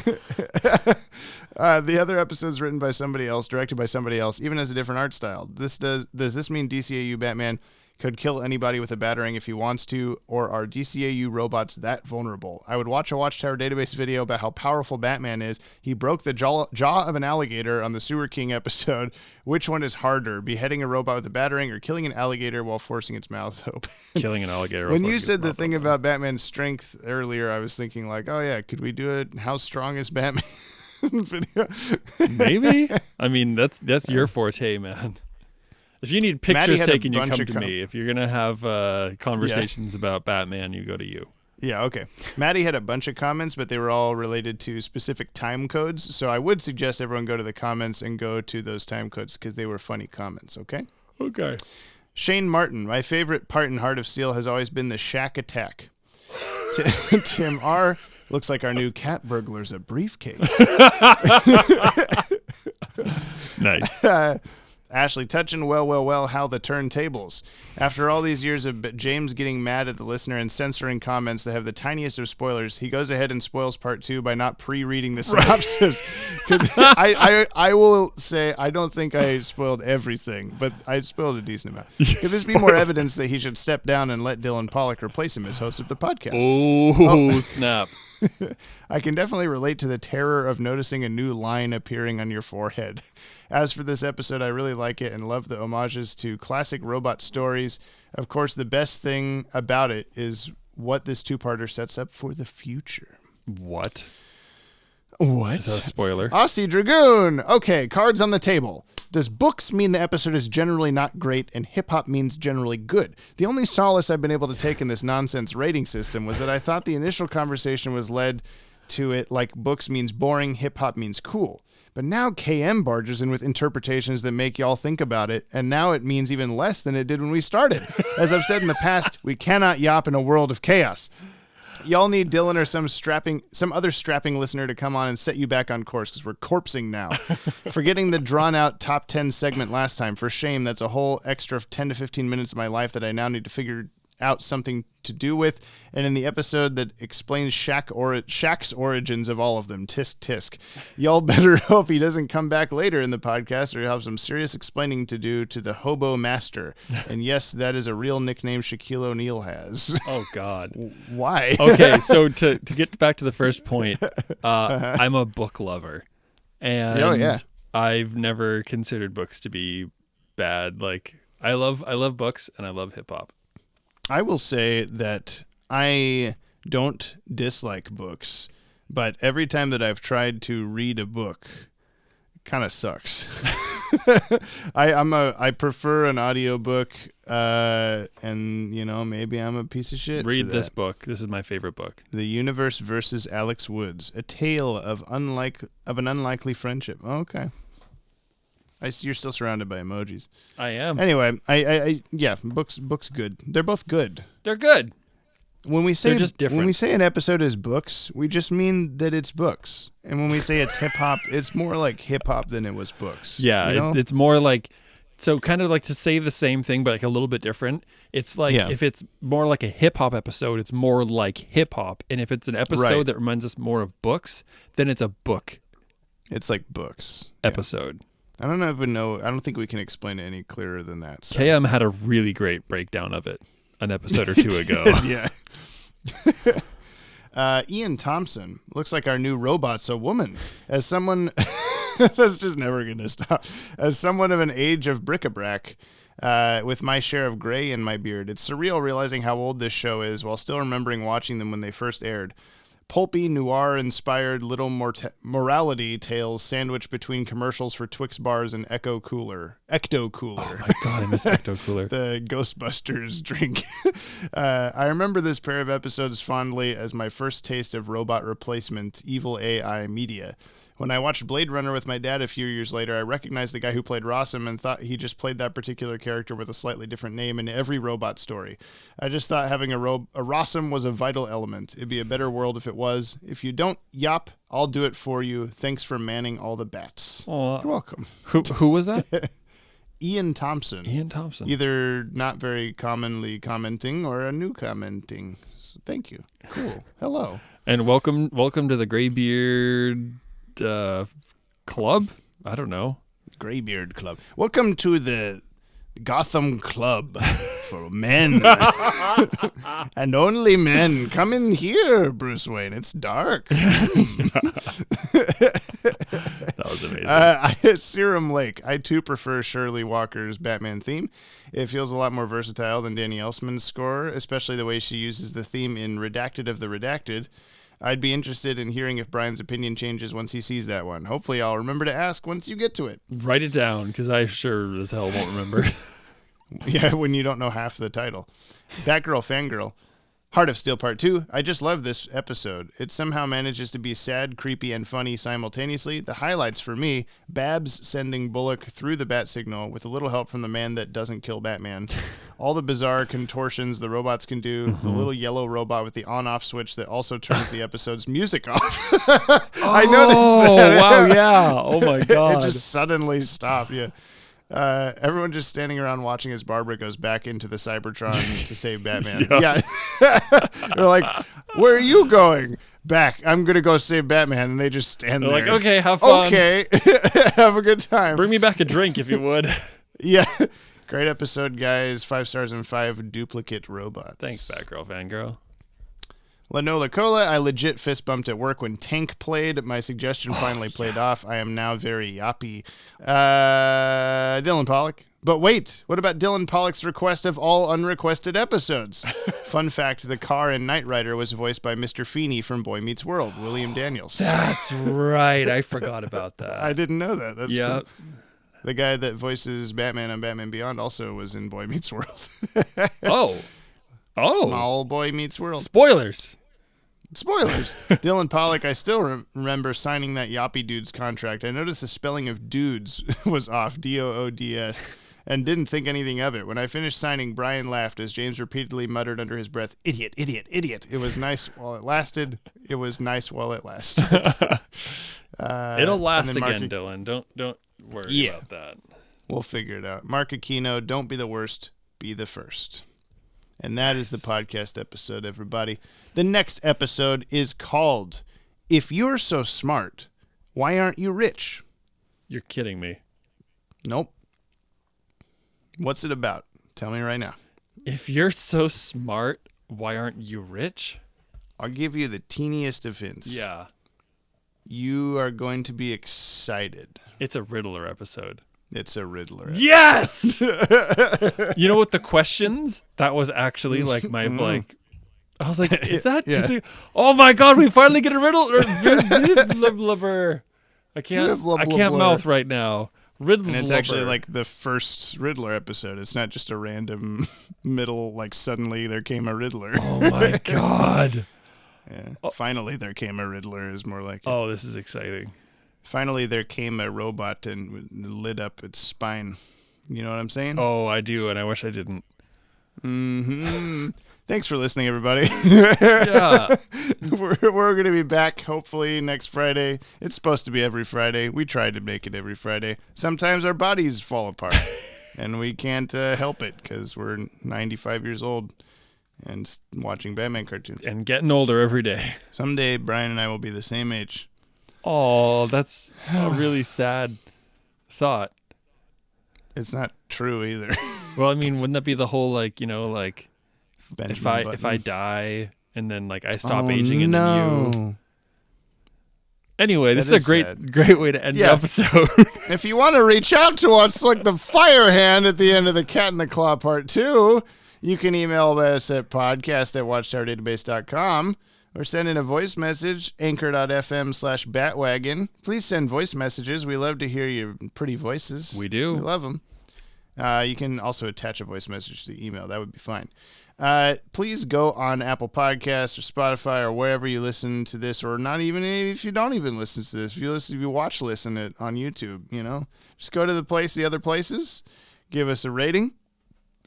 The other episode's written by somebody else, directed by somebody else, even has a different art style. Does this mean DCAU Batman could kill anybody with a batarang if he wants to, or are DCAU robots that vulnerable? I would watch a Watchtower database video about how powerful Batman is. He broke the jaw of an alligator on the Sewer King episode. Which one is harder, beheading a robot with a batarang or killing an alligator while forcing its mouth open? Killing an alligator. When you said the thing about Batman's strength earlier, I was thinking like, oh yeah, could we do it? How strong is Batman? Video. Maybe. I mean, that's your forte, man. If you need pictures taken, you come to me. If you're gonna have conversations about Batman, you go to you. Yeah, okay. Maddie had a bunch of comments, but they were all related to specific time codes. So I would suggest everyone go to the comments and go to those time codes because they were funny comments. Okay. Okay. Shane Martin, my favorite part in Heart of Steel has always been the shack attack. Tim R. Looks like our new cat burglar's a briefcase. Nice. Ashley, touching well, how the turntables. After all these years of James getting mad at the listener and censoring comments that have the tiniest of spoilers, he goes ahead and spoils part 2 by not pre-reading the synopsis. I will say, I don't think I spoiled everything, but I spoiled a decent amount. Could this be more evidence that he should step down and let Dylan Pollock replace him as host of the podcast? Oh, snap. I can definitely relate to the terror of noticing a new line appearing on your forehead. As for this episode, I really like it and love the homages to classic robot stories. Of course, the best thing about it is what this two-parter sets up for the future. What? What? Is that a spoiler? Aussie Dragoon! Okay, cards on the table. Does books mean the episode is generally not great and hip-hop means generally good? The only solace I've been able to take in this nonsense rating system was that I thought the initial conversation was led to it like books means boring, hip-hop means cool. But now KM barges in with interpretations that make y'all think about it, and now it means even less than it did when we started. As I've said in the past, we cannot yop in a world of chaos. Y'all need Dylan or some other strapping listener to come on and set you back on course because we're corpsing now. Forgetting the drawn-out top 10 segment last time. For shame, that's a whole extra 10 to 15 minutes of my life that I now need to figure out something to do with. And in the episode that explains Shaq's origins of all of them, tisk tisk. Y'all better hope he doesn't come back later in the podcast or he'll have some serious explaining to do to the Hobo Master. And yes, that is a real nickname Shaquille O'Neal has. Oh, God. Why? Okay, so to get back to the first point, I'm a book lover. And I've never considered books to be bad. Like, I love books and I love hip-hop. I will say that I don't dislike books, but every time that I've tried to read a book, it kind of sucks. I prefer an audiobook, and maybe I'm a piece of shit. Read this book. This is my favorite book. The Universe versus Alex Woods: A Tale of an Unlikely Friendship. Okay. You're still surrounded by emojis. I am. Anyway, books good. They're both good. They're good. When we say they're just different. When we say an episode is books, we just mean that it's books. And when we say it's hip hop, it's more like hip hop than it was books. Yeah, it's more like, so kind of like to say the same thing, but like a little bit different. It's like if it's more like a hip hop episode, it's more like hip hop. And if it's an episode that reminds us more of books, then it's a book. It's like books episode. Yeah. I don't think we can explain it any clearer than that. So. KM had a really great breakdown of it an episode or two ago. Yeah. Ian Thompson looks like our new robot's a woman. As someone, that's just never going to stop. As someone of an age of bric-a-brac, with my share of gray in my beard, it's surreal realizing how old this show is while still remembering watching them when they first aired. Pulpy, noir-inspired little morality tales sandwiched between commercials for Twix bars and Ecto Cooler. Oh my God, I miss Ecto Cooler. The Ghostbusters drink. I remember this pair of episodes fondly as my first taste of robot replacement, evil AI media. When I watched Blade Runner with my dad a few years later, I recognized the guy who played Rossum and thought he just played that particular character with a slightly different name in every robot story. I just thought having a Rossum was a vital element. It'd be a better world if it was. If you don't yop, I'll do it for you. Thanks for manning all the bats. You're welcome. Who was that? Ian Thompson. Ian Thompson. Either not very commonly commenting or a new commenting. So thank you. Cool. Hello. And welcome to the Graybeard club. I don't know. Graybeard Club. Welcome to the Gotham Club for men. And only men. Come in here, Bruce Wayne. It's dark. That was amazing. Serum Lake. I too prefer Shirley Walker's Batman theme. It feels a lot more versatile than Danny Elfman's score, especially the way she uses the theme in Redacted of the Redacted. I'd be interested in hearing if Brian's opinion changes once he sees that one. Hopefully I'll remember to ask once you get to it. Write it down, because I sure as hell won't remember. Yeah, when you don't know half the title. Batgirl Fangirl. Heart of Steel Part 2. I just love this episode. It somehow manages to be sad, creepy, and funny simultaneously. The highlights for me, Babs sending Bullock through the bat signal with a little help from the man that doesn't kill Batman. All the bizarre contortions the robots can do. The little yellow robot with the on-off switch that also turns the episode's music off. I noticed that. Wow, yeah. Oh, my God. It just suddenly stopped, yeah. Everyone just standing around watching as Barbara goes back into the Cybertron to save Batman. Yeah. They're like, where are you going? Back. I'm going to go save Batman. And they just stand there. Like, okay, have fun. Okay. Have a good time. Bring me back a drink if you would. Yeah. Great episode, guys. 5 stars and 5 duplicate robots. Thanks, Batgirl Fangirl. Lanola Cola, I legit fist bumped at work when Tank played. My suggestion finally played off. I am now very yoppy. Dylan Pollock. But wait, what about Dylan Pollock's request of all unrequested episodes? Fun fact, the car in Knight Rider was voiced by Mr. Feeney from Boy Meets World, William Daniels. That's right. I forgot about that. I didn't know that. That's cool. The guy that voices Batman on Batman Beyond also was in Boy Meets World. Oh. Small Boy Meets World. Spoilers. Dylan Pollock, I still remember signing that Yoppie Dudes contract. I noticed the spelling of dudes was off, D-O-O-D-S, and didn't think anything of it. When I finished signing, Brian laughed as James repeatedly muttered under his breath, idiot, idiot, idiot. It was nice while it lasted. It was nice while it lasted. It'll last again, Dylan. Don't worry about that. We'll figure it out. Mark Aquino, don't be the worst, be the first. And that is the podcast episode, everybody. The next episode is called, If You're So Smart, Why Aren't You Rich? You're kidding me. Nope. What's it about? Tell me right now. If you're so smart, why aren't you rich? I'll give you the teeniest of hints. Yeah. You are going to be excited. It's a Riddler episode. It's a Riddler episode. Yes! You know what, the questions? That was actually like my, like, I was like, is that? Yeah. Oh my God, we finally get a Riddler. I can't mouth right now. Riddler. And it's actually like the first Riddler episode. It's not just a random middle, like suddenly there came a Riddler. Oh my God. Yeah. Finally there came a Riddler is more like it. Oh, this is exciting. Finally there came a robot and lit up its spine. You know what I'm saying? Oh, I do, and I wish I didn't. Mm-hmm. Thanks for listening, everybody. Yeah. We're going to be back hopefully next Friday. It's supposed to be every Friday. We tried to make it every Friday. Sometimes our bodies fall apart, and we can't help it because we're 95 years old and watching Batman cartoons. And getting older every day. Someday, Brian and I will be the same age. Oh, that's a really sad thought. It's not true either. Well, I mean, wouldn't that be the whole, like, you know, like, Benjamin if I die and then, like, I stop aging into you. Anyway, this is a great way to end the episode. If you want to reach out to us like the fire hand at the end of the Cat in the Claw Part 2, you can email us at podcast@watchtowerdatabase.com. Or send in a voice message, anchor.fm/Bat-Wagon. Please send voice messages. We love to hear your pretty voices. We do. We love them. You can also attach a voice message to the email. That would be fine. Please go on Apple Podcasts or Spotify or wherever you listen to this, or not even if you don't even listen to this. If you listen it on YouTube, you know, just go to the other places, give us a rating.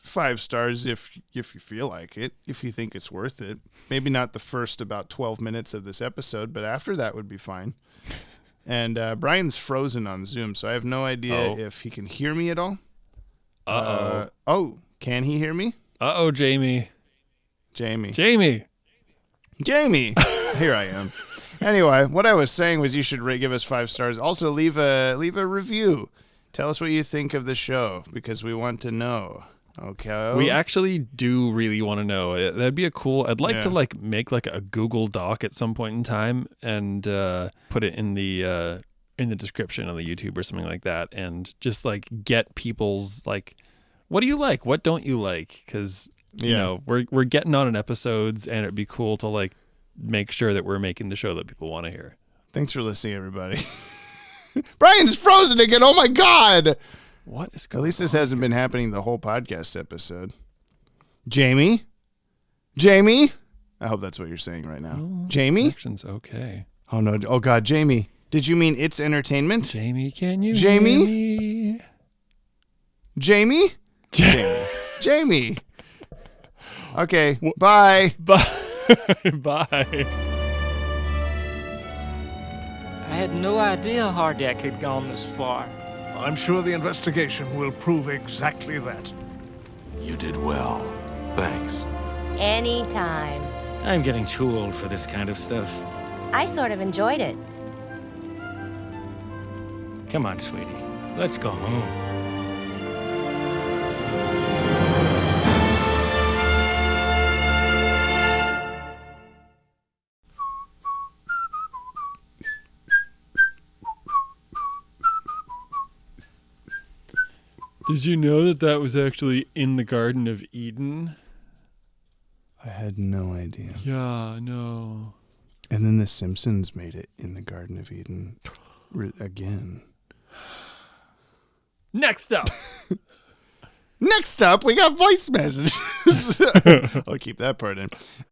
5 stars if you feel like it, if you think it's worth it. Maybe not the first about 12 minutes of this episode, but after that would be fine. And Brian's frozen on Zoom, so I have no idea if he can hear me at all. Can he hear me? Jamie. Here I am. Anyway, what I was saying was you should give us 5 stars. Also, leave a review. Tell us what you think of the show, because we want to know. Okay. We actually do really want to know. That'd be I'd like to like make like a Google Doc at some point in time and put it in the description of the YouTube or something like that, and just like get people's like, what do you like? What don't you like? Because you know we're getting on in episodes, and it'd be cool to like make sure that we're making the show that people want to hear. Thanks for listening, everybody. Brian's frozen again. Oh my God. What is going on? At least this hasn't been happening the whole podcast episode. Jamie? I hope that's what you're saying right now. Oh, Jamie? Connection's okay. Oh no. Oh God, Jamie. Did you mean It's Entertainment? Jamie, can you Jamie? hear me? Jamie? Jamie. Okay. Bye. Bye. I had no idea Hardak had gone this far. I'm sure the investigation will prove exactly that. You did well. Thanks. Anytime. I'm getting too old for this kind of stuff. I sort of enjoyed it. Come on, sweetie. Let's go home. Did you know that was actually in the Garden of Eden? I had no idea. Yeah, no. And then The Simpsons made it in the Garden of Eden again. Next up, we got voice messages. I'll keep that part in.